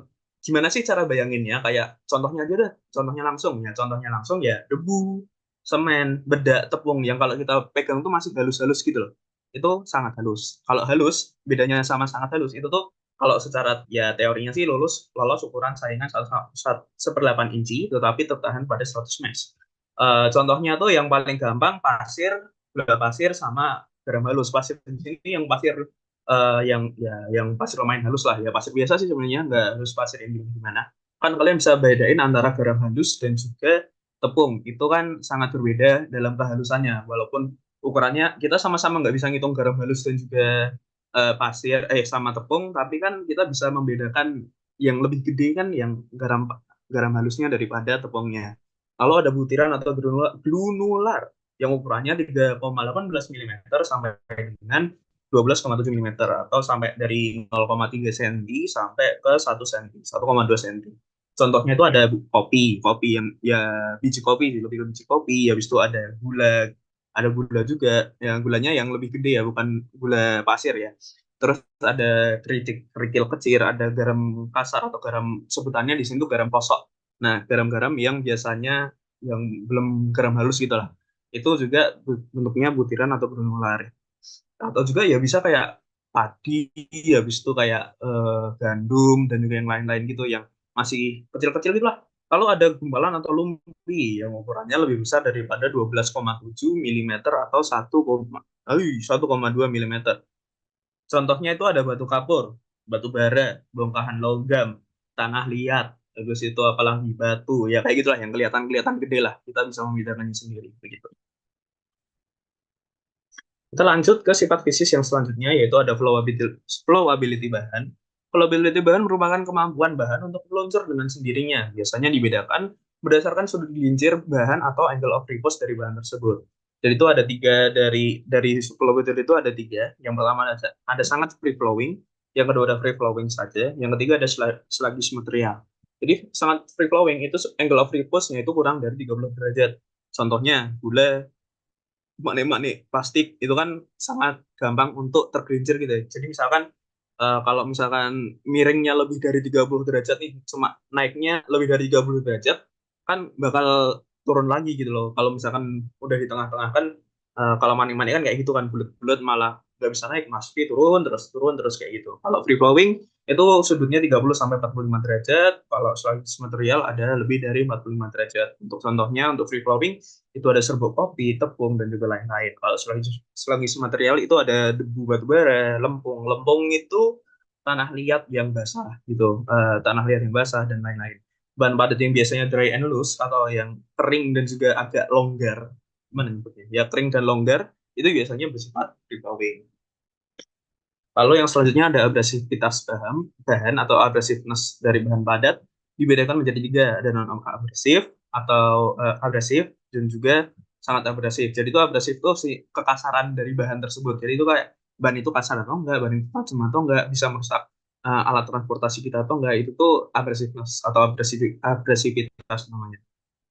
B: Gimana sih cara bayanginnya? Kayak contohnya aja deh, contohnya langsung ya, contohnya langsung ya debu, semen, bedak, tepung yang kalau kita pegang tuh masih halus-halus gitu loh. Itu sangat halus. Kalau halus, bedanya sama sangat halus itu tuh kalau secara ya teorinya sih lolos ukuran saingan 1/8 inci tetapi tertahan pada 100 mesh. Contohnya tuh yang paling gampang pasir, gula pasir sama garam halus. Pasir di sini yang pasir yang pasir lumayan halus lah ya pasir biasa sih sebenarnya nggak harus pasir yang gimana. Kan kalian bisa bedain antara garam halus dan juga tepung. Itu kan sangat berbeda dalam kehalusannya walaupun ukurannya kita sama-sama nggak bisa ngitung garam halus dan juga pasir sama tepung tapi kan kita bisa membedakan yang lebih gede kan yang garam garam halusnya daripada tepungnya. Lalu ada butiran atau granular yang ukurannya 3,18 mm sampai dengan 12,7 mm atau sampai dari 0,3 cm sampai ke 1 cm, 1,2 cm. Contohnya itu ada kopi yang ya biji kopi, lebih ke biji kopi, habis itu ada gula juga, yang gulanya yang lebih gede ya, bukan gula pasir ya. Terus ada kerikil kecil, ada garam kasar atau garam sebutannya di sini tuh garam kosok. Nah, garam-garam yang biasanya yang belum garam halus gitu lah. Itu juga bentuknya butiran atau granular. Atau juga ya bisa kayak padi, habis itu kayak gandum dan juga yang lain-lain gitu yang masih kecil-kecil gitu lah. Kalau ada gumpalan atau lumpi yang ukurannya lebih besar daripada 12,7 milimeter atau 1,2 milimeter. Contohnya itu ada batu kapur, batu bara, bongkahan logam, tanah liat, terus itu apalagi batu, ya kayak gitulah yang kelihatan-kelihatan gede lah. Kita bisa membedakannya sendiri begitu. Kita lanjut ke sifat fisis yang selanjutnya, yaitu ada flowability bahan. Flowability bahan merupakan kemampuan bahan untuk meluncur dengan sendirinya. Biasanya dibedakan berdasarkan sudut gelincir bahan atau angle of repose dari bahan tersebut. Jadi itu ada tiga dari flowability itu ada tiga. Yang pertama ada sangat free flowing, yang kedua ada free flowing saja, yang ketiga ada sluggish material. Jadi sangat free flowing itu angle of repose-nya itu kurang dari 30 derajat. Contohnya gula, magnet-magnet plastik itu kan sangat gampang untuk tergelincir gitu ya. Jadi misalkan kalau misalkan miringnya lebih dari 30 derajat nih, cuma naiknya lebih dari 30 derajat, kan bakal turun lagi gitu loh. Kalau misalkan udah di tengah-tengah kan, kalau manik-manik kan kayak gitu kan, bulat-bulat malah nggak bisa naik, mas turun terus kayak gitu. Kalau free flowing itu sudutnya 30 sampai 45 derajat, kalau sluggish material ada lebih dari 45 derajat. Untuk contohnya untuk free flowing itu ada serbuk kopi, tepung, dan juga lain-lain. Kalau sluggish material itu ada debu batu bara, lempung. Lempung itu tanah liat yang basah gitu, tanah liat yang basah dan lain-lain. Bahan padat yang biasanya dry and loose atau yang kering dan juga agak longgar, gimana nyebutnya? Ya kering dan longgar itu biasanya bersifat free flowing. Lalu yang selanjutnya ada abrasivitas bahan atau abrasiveness dari bahan padat dibedakan menjadi tiga, ada non abrasif atau agresif dan juga sangat abrasif. Jadi itu abrasif itu si kekasaran dari bahan tersebut. Jadi itu kayak bahan itu kasar atau enggak, bahan itu tajam atau enggak, bisa merusak alat transportasi kita atau enggak, itu tuh abrasiveness atau abrasivitas namanya.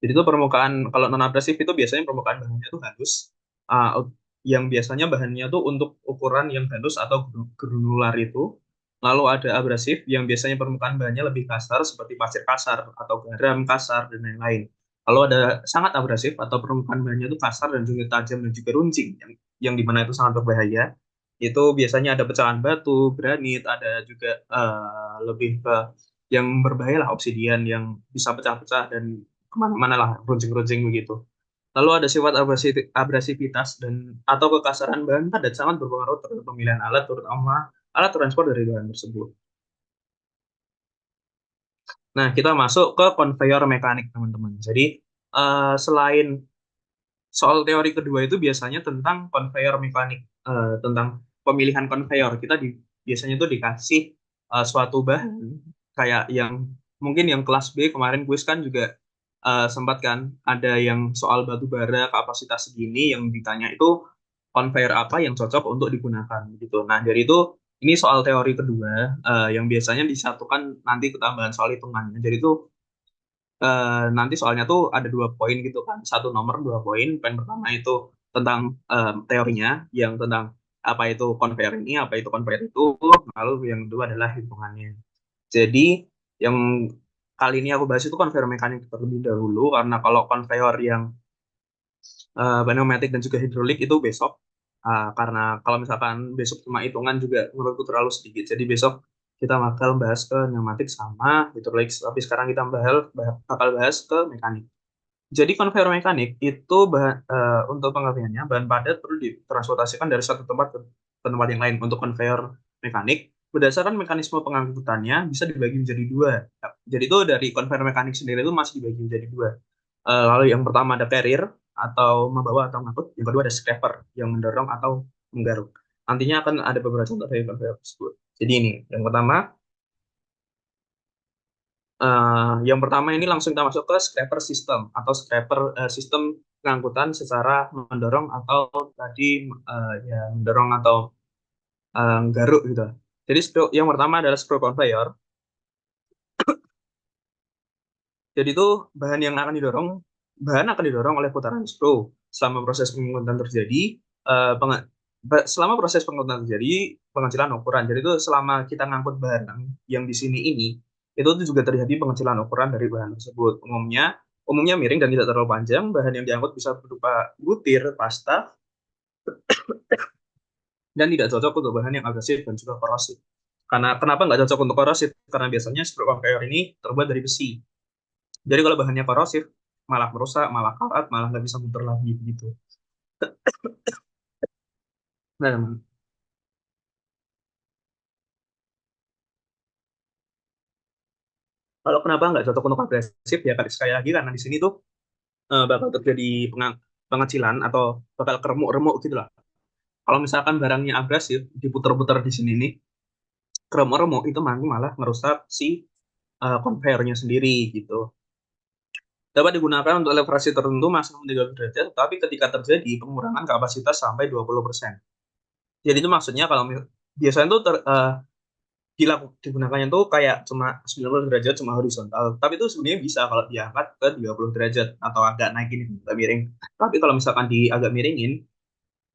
B: Jadi itu permukaan, kalau non abrasif itu biasanya permukaan bahannya tuh halus, uh, yang biasanya bahannya tuh untuk ukuran yang halus atau granular itu. Lalu ada abrasif yang biasanya permukaan bahannya lebih kasar seperti pasir kasar atau garam kasar dan lain-lain. Lalu ada sangat abrasif atau permukaan bahannya itu kasar dan juga tajam dan juga runcing yang dimana itu sangat berbahaya. Itu biasanya ada pecahan batu, granit, ada juga lebih ke yang berbahaya lah, obsidian yang bisa pecah-pecah dan kemana-mana lah, runcing-runcing begitu. Lalu ada sifat abrasivitas dan atau kekasaran bahan padat sangat berpengaruh terhadap pemilihan alat, terutama alat transport dari bahan tersebut. Nah, kita masuk ke conveyor mekanik, teman-teman. Jadi, selain soal teori kedua itu biasanya tentang conveyor mekanik, tentang pemilihan conveyor. Biasanya tuh dikasih suatu bahan kayak yang mungkin yang kelas B kemarin kuis kan juga sempat kan ada yang soal batu bara kapasitas segini yang ditanya itu conveyor apa yang cocok untuk digunakan gitu. Nah, dari itu ini soal teori kedua yang biasanya disatukan nanti ketambahan soal hitungannya. Jadi itu nanti soalnya tuh ada 2 poin gitu kan, satu nomor 2 poin. Poin pertama itu tentang teorinya, yang tentang apa itu conveyor ini, apa itu conveyor itu, lalu yang kedua adalah hitungannya. Jadi yang kali ini aku bahas itu conveyor mekanik terlebih dahulu, karena kalau conveyor yang pneumatik dan juga hidrolik itu besok. Karena kalau misalkan besok cuma hitungan juga menurutku terlalu sedikit. Jadi besok kita bakal bahas ke pneumatik sama hidrolik. Tapi sekarang kita bakal bahas ke mekanik. Jadi konveyor mekanik itu untuk pengertiannya bahan padat perlu ditransportasikan dari satu tempat ke tempat yang lain. Untuk konveyor mekanik berdasarkan mekanisme pengangkutannya bisa dibagi menjadi dua. Jadi itu dari konveyor mekanik sendiri itu masih dibagi menjadi dua. Lalu yang pertama ada carrier atau membawa atau mengangkut, yang kedua ada scraper yang mendorong atau menggaruk. Nantinya akan ada beberapa contoh dari konveyor tersebut. Jadi ini yang pertama, yang pertama ini langsung kita masuk ke scraper system atau scraper sistem pengangkutan secara mendorong atau tadi ya mendorong atau garuk gitu. Jadi yang pertama adalah screw conveyor. Jadi itu bahan akan didorong oleh putaran screw selama proses pengangkutan terjadi. eh, peng- Selama proses pengangkutan terjadi pengecilan ukuran. Jadi itu selama kita ngangkut barang yang di sini ini, itu tuh juga terjadi pengecilan ukuran dari bahan tersebut. Umumnya miring dan tidak terlalu panjang. Bahan yang diangkut bisa berupa butir, pasta, dan tidak cocok untuk bahan yang agresif dan juga korosif. Karena kenapa nggak cocok untuk korosif? Karena biasanya screw conveyor ini terbuat dari besi. Jadi kalau bahannya korosif, malah merusak, malah karat, malah nggak bisa muter lagi begitu. Nah, kalau kenapa nggak cocok untuk agresif ya sekali lagi karena di sini tuh bakal terjadi pengecilan atau bakal keremuk-remuk gitu lah. Kalau misalkan barangnya agresif, diputer-puter di sini nih, keremuk-remuk itu nanti malah merusak si conveyornya sendiri gitu. Dapat digunakan untuk elevasi tertentu maksimum 30 derajat, tapi ketika terjadi pengurangan kapasitas sampai 20%. Jadi itu maksudnya kalau biasanya tuh digunakannya tuh kayak cuma 90 derajat cuma horizontal. Tapi itu sebenarnya bisa kalau diangkat ke 30 derajat atau agak naikin agak miring. Tapi kalau misalkan di agak miringin,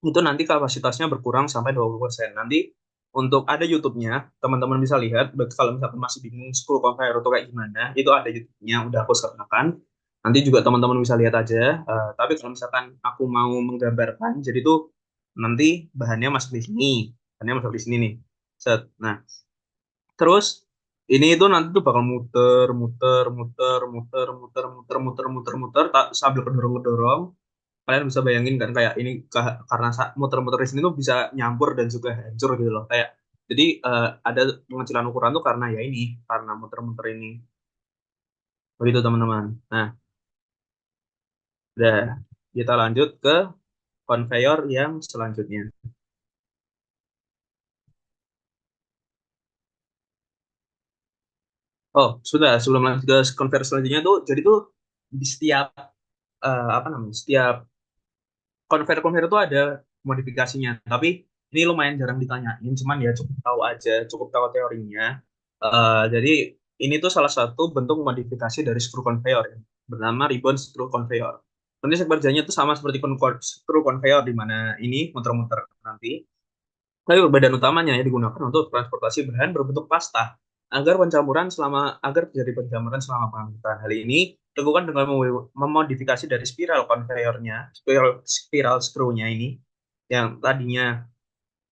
B: itu nanti kapasitasnya berkurang sampai 20%. Nanti untuk ada YouTube-nya, teman-teman bisa lihat. Kalau misalkan masih bingung screw conveyor itu kayak gimana, itu ada YouTube-nya, udah aku sertakan. Nanti juga teman-teman bisa lihat aja. Tapi kalau misalkan aku mau menggambarkan, jadi tuh nanti bahannya masuk di sini. Bahannya masuk di sini nih. Set. Nah, terus ini itu nanti tuh bakal muter, muter, muter, muter, muter, muter, muter, muter, muter, sambil kedorong-kedorong. Kalian bisa bayangin kan kayak ini karena muter-muter di sini tuh bisa nyampur dan juga hancur gitu loh. Kayak jadi ada pengecilan ukuran tuh karena ya ini, karena muter-muter ini. Begitu teman-teman. Nah, udah kita lanjut ke conveyor yang selanjutnya. Oh, sudah sebelum lanjut ke conveyor selanjutnya tuh jadi tuh di setiap apa namanya? Setiap conveyor-conveyor itu ada modifikasinya, tapi ini lumayan jarang ditanyain, cuman ya cukup tahu aja, cukup tahu teorinya. Jadi ini tuh salah satu bentuk modifikasi dari screw conveyor ya, bernama ribbon screw conveyor. Prinsip kerjanya itu sama seperti screw conveyor di mana ini muter-muter nanti. Tapi perbedaan utamanya ya digunakan untuk transportasi bahan berbentuk pasta agar terjadi pencampuran selama pengangkutan. Hal ini dilakukan dengan memodifikasi dari spiral conveyornya, spiral screw-nya ini yang tadinya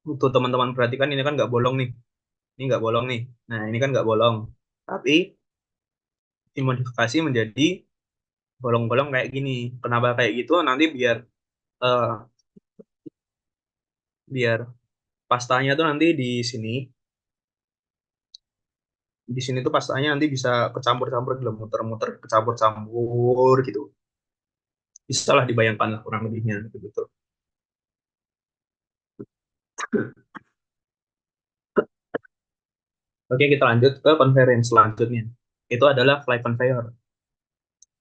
B: untuk teman-teman perhatikan ini kan nggak bolong nih, ini nggak bolong nih. Nah ini kan nggak bolong, tapi dimodifikasi menjadi bolong-bolong kayak gini. Kenapa kayak gitu? Nanti biar eh, biar pastanya tuh nanti di sini tuh pastanya nanti bisa kecampur-campur dalam muter-muter kecampur-campur gitu, bisa lah dibayangkan lah kurang lebihnya gitu. Oke, kita lanjut ke conference selanjutnya, itu adalah fly conveyor.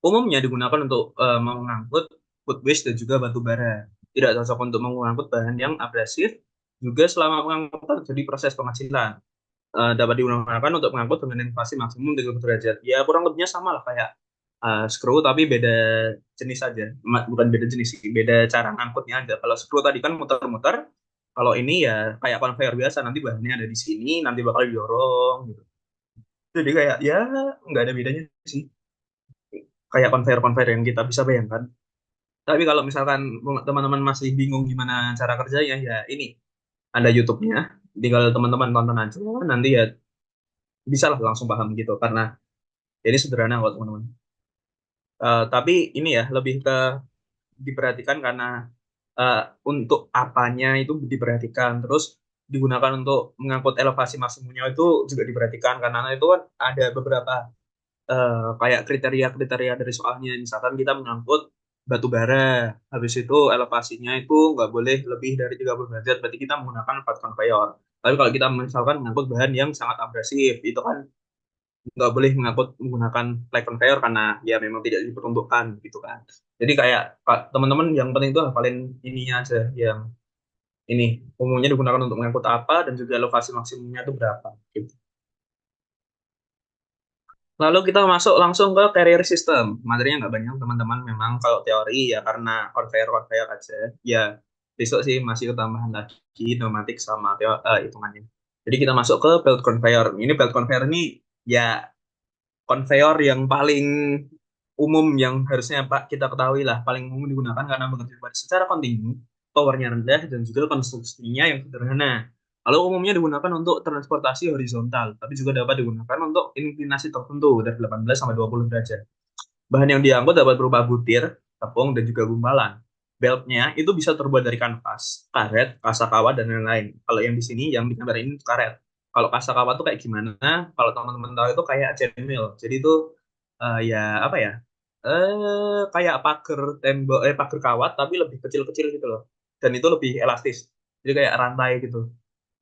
B: Umumnya digunakan untuk mengangkut food waste dan juga batu bara. Tidak cocok untuk mengangkut bahan yang abrasif. Juga selama mengangkut terjadi proses pengecilan. Dapat digunakan untuk mengangkut dengan elevasi maksimum 30 derajat. Ya kurang lebihnya sama lah kayak screw tapi beda jenis saja. Bukan beda jenis sih, beda cara ngangkutnya aja. Kalau screw tadi kan muter-muter, kalau ini ya kayak conveyor biasa, nanti bahannya ada di sini, nanti bakal didorong gitu. Jadi kayak ya nggak ada bedanya sih. Kayak conveyor-conveyor yang kita bisa bayangkan. Tapi kalau misalkan teman-teman masih bingung gimana cara kerjanya, ya ini ada YouTube-nya. Tinggal teman-teman tonton aja, nanti ya bisa lah langsung paham gitu. Karena ini sederhana kok teman-teman. Tapi ini ya lebih ke diperhatikan karena eh, untuk apanya itu diperhatikan. Terus digunakan untuk mengangkut elevasi maksimumnya itu juga diperhatikan karena itu kan ada beberapa kayak kriteria-kriteria dari soalnya. Misalkan kita mengangkut batu bara, habis itu elevasinya itu nggak boleh lebih dari 30 derajat, berarti kita menggunakan flat conveyor. Tapi kalau kita misalkan mengangkut bahan yang sangat abrasif, itu kan nggak boleh menggunakan flat conveyor karena ya memang tidak diperuntukkan gitu kan. Jadi kayak teman-teman yang penting itu hafalin ininya aja, yang ini umumnya digunakan untuk mengangkut apa dan juga elevasi maksimumnya itu berapa gitu. Lalu kita masuk langsung ke carrier system. Materinya nggak banyak teman-teman. Memang kalau teori ya karena conveyor-conveyor aja. Ya besok sih masih ketambahan lagi pneumatik sama hitungannya. Jadi kita masuk ke belt conveyor. Ini belt conveyor ini ya conveyor yang paling umum yang harusnya Pak kita ketahui lah. Paling umum digunakan karena bekerja secara kontinu. powernya rendah, dan juga konstruksinya yang sederhana. Lalu umumnya digunakan untuk transportasi horizontal, tapi juga dapat digunakan untuk inklinasi tertentu dari 18 sampai 20 derajat. Bahan yang diangkut dapat berupa butir, tepung, dan juga gumpalan. Beltnya itu bisa terbuat dari kanvas, karet, kasa kawat, dan lain-lain. Kalau yang di sini, yang di gambar ini itu karet. Kalau kasa kawat tuh kayak gimana? Kalau teman-teman tahu itu kayak chain mail. Jadi itu ya apa ya? Kayak pagar tembok, pagar kawat tapi lebih kecil-kecil gitu loh. Dan itu lebih elastis. Jadi kayak rantai gitu.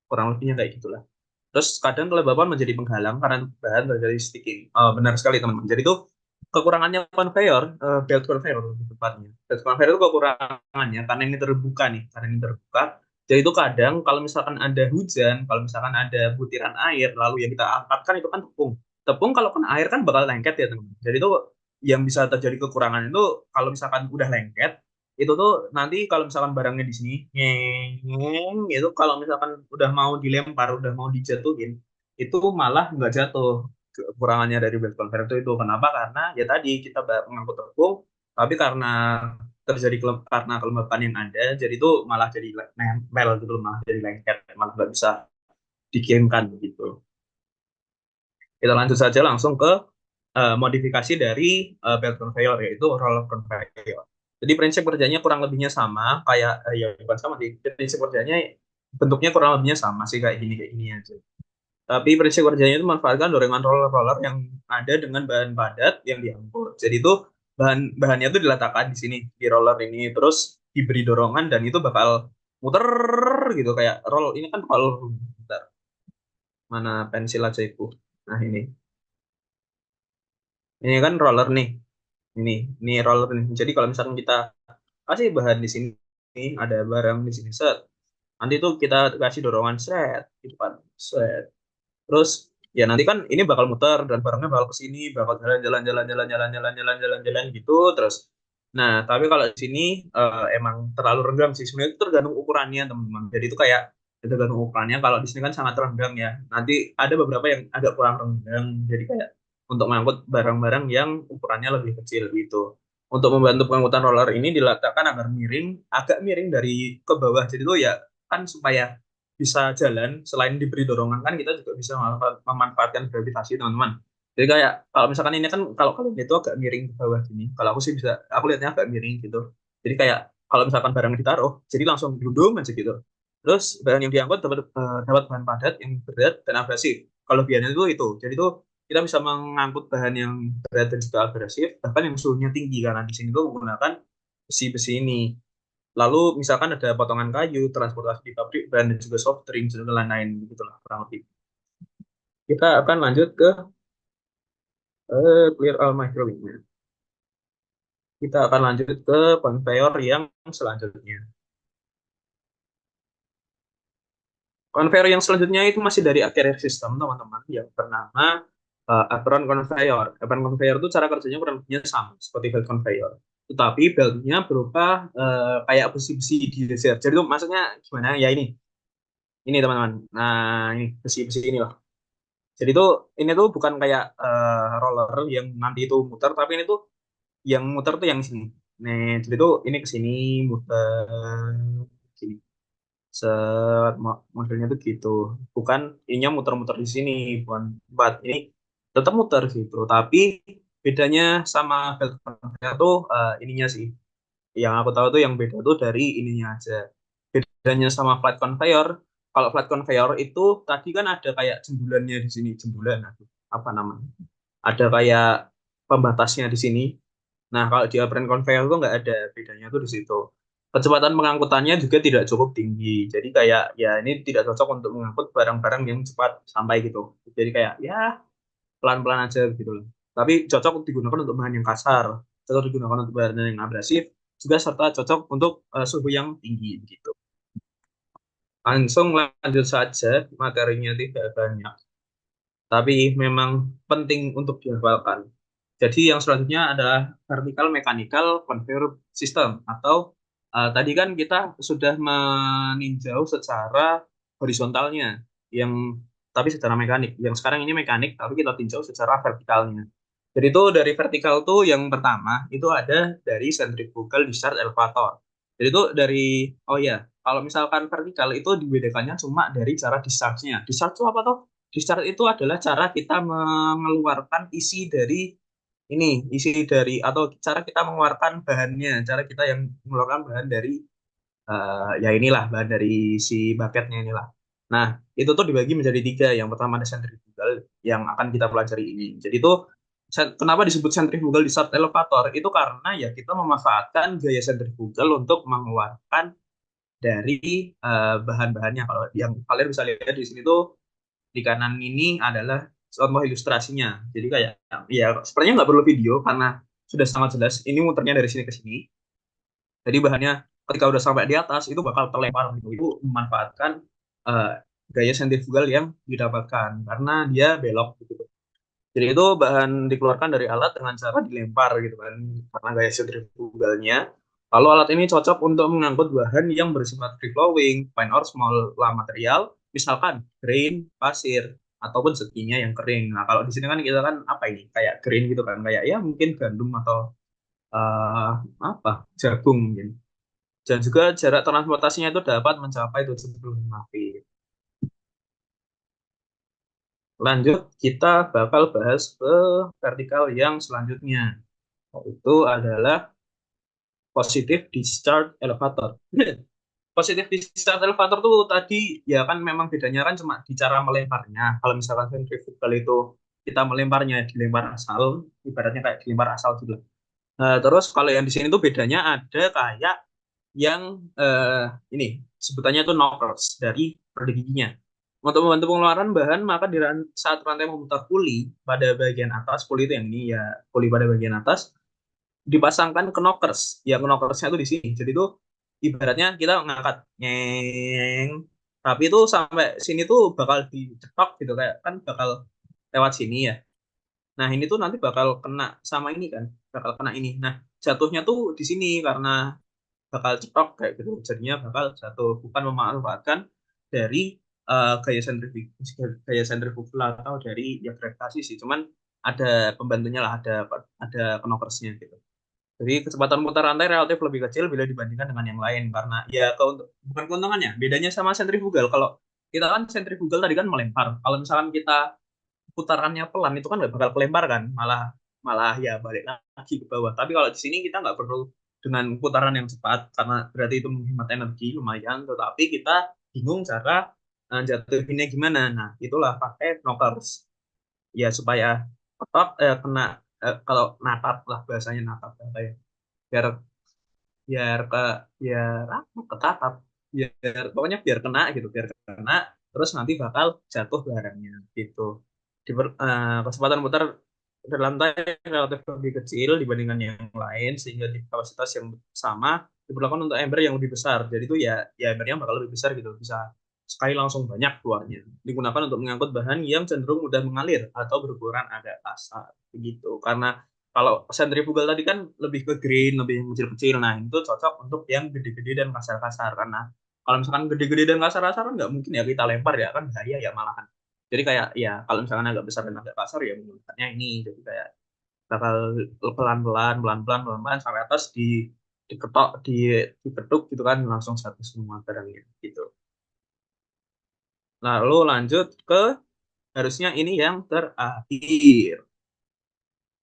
B: Kurang lebihnya kayak gitulah. Terus kadang kelembapan menjadi penghalang karena bahan terjadi sticking. Benar sekali teman-teman. Jadi itu kekurangannya conveyor, belt conveyor lebih tepatnya. Belt conveyor itu kekurangannya karena ini terbuka nih, karena ini terbuka. Jadi itu kadang kalau misalkan ada hujan, kalau misalkan ada butiran air, lalu yang kita angkat kan itu kan tepung. Tepung kalau kena air kan bakal lengket ya teman-teman. Jadi itu yang bisa terjadi kekurangan itu kalau misalkan udah lengket, itu tuh nanti kalau misalkan barangnya di sini, ngeng, itu kalau misalkan udah mau dilempar, udah mau dijatuhin, itu malah nggak jatuh. Kekurangannya dari belt conveyor itu kenapa? Karena ya tadi kita mengangkut tepung, tapi karena karena kelembapan yang ada, jadi itu malah jadi nempel gitu, malah jadi lengket, malah nggak bisa dikirimkan gitu. Kita lanjut saja langsung ke modifikasi dari belt conveyor, yaitu roller conveyor. Jadi prinsip kerjanya kurang lebihnya sama, kayak ya bukan sama sih, prinsip kerjanya bentuknya kurang lebihnya sama sih kayak gini aja. Tapi prinsip kerjanya itu memanfaatkan dorongan roller-roller yang ada dengan bahan padat yang diangkut. Jadi itu bahannya itu diletakkan di sini di roller ini, terus diberi dorongan dan itu bakal muter gitu kayak roll. Ini kan roll. Bentar, mana pensil aja itu. Nah ini kan roller nih. Ini ini roller nih. Jadi kalau misalkan kita kasih bahan di sini, ada barang di sini set. Nanti tuh kita kasih dorongan set, gitu kan. Set. Terus ya nanti kan ini bakal muter dan barangnya bakal ke sini, bakal jalan gitu terus. Nah, tapi kalau di sini emang terlalu renggang sih. Sebenarnya itu tergantung ukurannya, teman-teman. Jadi itu kayak tergantung ukurannya. Kalau di sini kan sangat renggang ya. Nanti ada beberapa yang agak kurang renggang. Jadi kayak untuk mengangkut barang-barang yang ukurannya lebih kecil gitu. Untuk membantu pengangkutan roller ini diletakkan agar miring, agak miring dari ke bawah. Jadi itu ya kan supaya bisa jalan selain diberi dorongan kan kita juga bisa memanfaatkan gravitasi teman-teman. Jadi kayak kalau misalkan ini kan kalau kalian itu agak miring ke bawah gini, kalau aku sih bisa aku lihatnya agak miring gitu. Jadi kayak kalau misalkan barang ditaruh, jadi langsung gelundung aja gitu. Terus barang yang diangkut dapat bahan padat yang berat dan abrasif. Kalau biasanya itu. Jadi itu kita bisa mengangkut bahan yang berat dan juga abrasif, bahkan yang suhunya tinggi karena di sini tuh menggunakan besi-besi ini. Lalu misalkan ada potongan kayu, transportasi di pabrik, bahan dan juga soft drink, dan lain-lain begitulah kurang lebih. Kita akan lanjut ke clear all microwave-nya. Kita akan lanjut ke conveyor yang selanjutnya. Conveyor yang selanjutnya itu masih dari carrier system, teman-teman, yang bernama apron conveyor. Apron conveyor itu cara kerjanya kurang lebihnya sama seperti belt conveyor. Tetapi beltnya berupa kayak besi-besi di laser. Jadi itu maksudnya gimana? Ya ini teman-teman. Nah ini besi-besi ini loh. Jadi tuh ini tuh bukan kayak roller yang nanti itu muter, tapi ini tuh yang muter tuh yang sini. Nih, jadi tuh ini ke sini muter sini. Modelnya tuh gitu. Bukan ininya muter-muter di sini, bukan empat. Ini tetap muter gitu. Tapi bedanya sama velgnya tuh ininya sih. Yang aku tahu tuh yang beda tuh dari ininya aja. Bedanya sama flight conveyor, kalau flight conveyor itu tadi kan ada kayak jembulannya di sini, jembulan apa namanya? Ada kayak pembatasnya di sini. Nah, kalau di apron conveyor itu nggak ada, bedanya tuh di situ. Kecepatan pengangkutannya juga tidak cukup tinggi. Jadi kayak ya ini tidak cocok untuk mengangkut barang-barang yang cepat sampai gitu. Jadi kayak ya pelan-pelan aja gitu loh. Tapi cocok digunakan untuk bahan yang kasar, cocok digunakan untuk bahan yang abrasif, juga serta cocok untuk suhu yang tinggi gitu. Langsung lanjut saja, materinya tidak banyak, tapi memang penting untuk dihafalkan. Jadi yang selanjutnya adalah vertical mechanical conveyor system atau tadi kan kita sudah meninjau secara horizontalnya yang tapi secara mekanik. Yang sekarang ini mekanik tapi kita tinjau secara vertikalnya. Jadi itu dari vertikal tuh yang pertama itu ada dari centrifugal discharge elevator. Jadi itu dari, oh ya, kalau misalkan vertikal itu dibedakannya cuma dari cara discharge-nya. Discharge itu apa tuh? Discharge itu adalah cara kita mengeluarkan isi dari atau cara kita mengeluarkan bahannya, cara kita yang mengeluarkan bahan dari ya inilah bahan dari si bucketnya inilah. Nah, itu tuh dibagi menjadi tiga. Yang pertama ada centrifugal yang akan kita pelajari ini. Jadi itu kenapa disebut centrifugal di start elevator? Itu karena ya kita memanfaatkan gaya centrifugal untuk mengeluarkan dari bahan-bahannya. Kalau yang kalian bisa lihat di sini tuh di kanan ini adalah contoh ilustrasinya. Jadi kayak ya sebenarnya nggak perlu video karena sudah sangat jelas. Ini muternya dari sini ke sini. Jadi bahannya ketika udah sampai di atas itu bakal terlempar gitu. Itu memanfaatkan eh, gaya sentrifugal yang didapatkan karena dia belok gitu. Jadi itu bahan dikeluarkan dari alat dengan cara dilempar gitu kan karena gaya sentrifugalnya. Kalau alat ini cocok untuk mengangkut bahan yang bersifat free flowing, fine or small lah material, misalkan grain, pasir, ataupun sekinya yang kering. Nah, kalau di sini kan kita kan apa ini? Kayak grain gitu kan, kayak ya mungkin gandum atau eh, apa? Jagung mungkin. Dan juga jarak transportasinya itu dapat mencapai 75 feet. Lanjut, kita bakal bahas ke vertikal yang selanjutnya, yaitu adalah positive discharge elevator. Positive discharge elevator tuh tadi ya kan memang bedanya kan cuma di cara melemparnya. Kalau misalkan centrifugal itu kita melemparnya dilempar asal, ibaratnya kayak dilempar asal gitu. Nah, terus kalau yang di sini tuh bedanya ada kayak yang ini sebutannya itu knockers dari roda giginya. Untuk membantu pengeluaran bahan, maka saat rantai memutar puli pada bagian atas, puli itu yang ini ya, puli pada bagian atas, dipasangkan knockers. Ya, knockersnya itu di sini. Jadi itu ibaratnya kita ngangkat nyeng, tapi itu sampai sini tuh bakal dicetok gitu, kayak kan bakal lewat sini ya. Nah, ini tuh nanti bakal kena sama ini kan, bakal kena ini. Nah, jatuhnya tuh di sini karena bakal cetok kayak gitu jadinya bakal jatuh bukan memanfaatkan dari gaya sentrifugal atau dari ya gravitasi sih cuman ada pembantunya lah ada knokersnya gitu jadi kecepatan putar rantai relatif lebih kecil bila dibandingkan dengan yang lain karena ya bukan keuntungannya bedanya sama sentrifugal kalau kita kan sentrifugal tadi kan melempar kalau misalkan kita putarannya pelan itu kan nggak bakal kelempar kan malah malah ya balik lagi ke bawah tapi kalau di sini kita nggak perlu dengan putaran yang cepat karena berarti itu menghemat energi lumayan tetapi kita bingung cara jatuhinnya gimana nah itulah pakai knockers ya supaya otot kena kalau natat lah bahasanya natat apa ya biar biar ke biar apa ketatap biar pokoknya biar kena gitu biar kena terus nanti bakal jatuh barangnya gitu kecepatan putar berlantai relatif lebih kecil dibandingkan yang lain sehingga di kapasitas yang sama diperlakukan untuk ember yang lebih besar jadi itu ya embernya bakal lebih besar gitu bisa sekali langsung banyak keluarnya digunakan untuk mengangkut bahan yang cenderung mudah mengalir atau berukuran agak kasar begitu karena kalau sentrifugal tadi kan lebih ke green, lebih yang kecil-kecil. Nah, itu cocok untuk yang gede-gede dan kasar-kasar. Karena kalau misalkan gede-gede dan kasar-kasar kan nggak mungkin ya kita lempar ya, kan bahaya ya malahan. Jadi kayak ya kalau misalkan agak besar dan agak kasar ya menggunakannya ini. Jadi kayak bakal pelan-pelan, pelan-pelan, pelan-pelan sampai atas diketok, diketuk gitu kan langsung satu semua barangnya gitu. Lalu lanjut ke harusnya ini yang terakhir.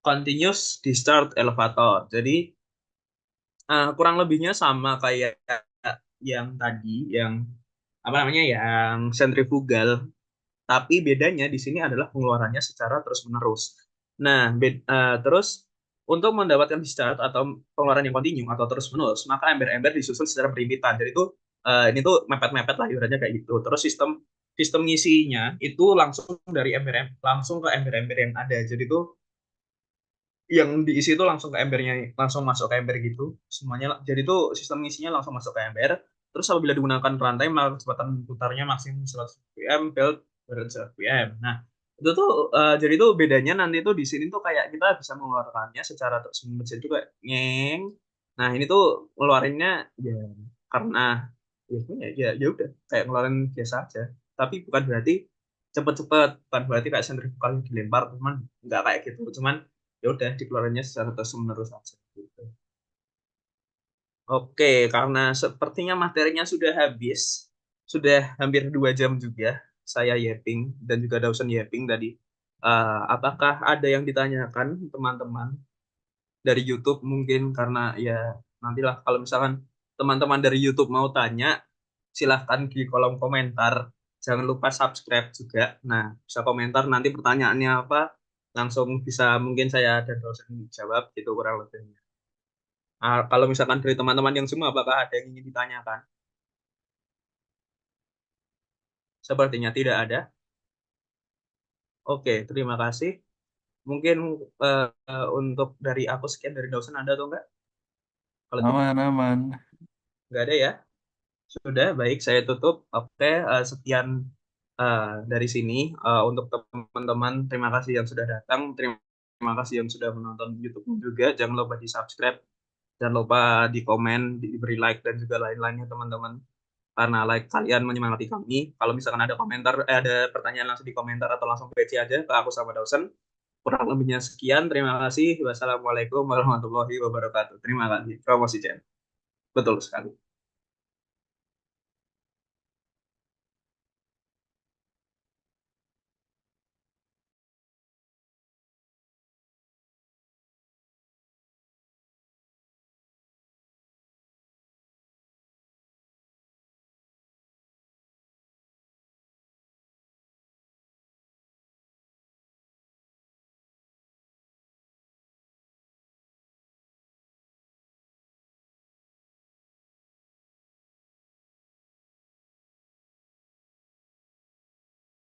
B: Continuous discharge elevator. Jadi kurang lebihnya sama kayak yang tadi, yang apa namanya, yang sentrifugal. Tapi bedanya di sini adalah pengeluarannya secara terus-menerus. Nah, terus untuk mendapatkan discharge atau pengeluaran yang kontinu atau terus-menerus, maka ember-ember disusun secara berhimpitan. Jadi itu ini tuh mepet-mepet lah ibaratnya kayak gitu. Terus sistem sistem ngisinya itu langsung dari ember langsung ke ember-ember yang ada. Jadi itu yang diisi itu langsung ke embernya langsung masuk ke ember gitu semuanya jadi tuh sistem isinya langsung masuk ke ember terus apabila digunakan rantai maka kecepatan putarnya maksimum 100 rpm belt 200 rpm nah itu tuh jadi tuh bedanya nanti tuh di sini tuh kayak kita bisa mengeluarkannya secara terus menerus itu kayak ngeng nah ini tuh ngeluarinnya ya karena ya udah kayak ngeluarin biasa aja tapi bukan berarti cepet-cepet bukan berarti kayak sentrifugal dilempar cuman nggak kayak gitu cuman ya udah dikeluarinnya secara terus menerus aja gitu. Oke, karena sepertinya materinya sudah habis, sudah hampir 2 jam juga saya yapping dan juga Dawson yapping tadi. Apakah ada yang ditanyakan teman-teman dari YouTube mungkin karena ya nantilah kalau misalkan teman-teman dari YouTube mau tanya, silahkan di kolom komentar. Jangan lupa subscribe juga. Nah, bisa komentar nanti pertanyaannya apa, langsung bisa mungkin saya dan Dawson jawab gitu kurang lebihnya. Kalau misalkan dari teman-teman yang semua, apakah ada yang ingin ditanyakan? Sepertinya tidak ada. Oke, terima kasih. Mungkin untuk dari aku sekian dari Dawson ada atau enggak? Kalau
A: Aman, aman.
B: enggak ada ya. Sudah, baik saya tutup. Oke, sekian dari sini. Untuk teman-teman, terima kasih yang sudah datang. Terima kasih yang sudah menonton YouTube juga. Jangan lupa di-subscribe. Jangan lupa di-komen, diberi like, dan juga lain-lainnya teman-teman. Karena like kalian menyemangati kami. Kalau misalkan ada komentar, ada pertanyaan langsung di komentar atau langsung PC aja ke aku sama Dawson. Kurang lebihnya sekian. Terima kasih. Wassalamualaikum warahmatullahi wabarakatuh. Terima kasih. Promosi Jen. Betul sekali.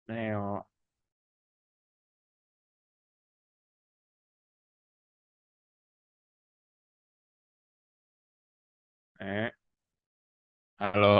C: Neo, halo.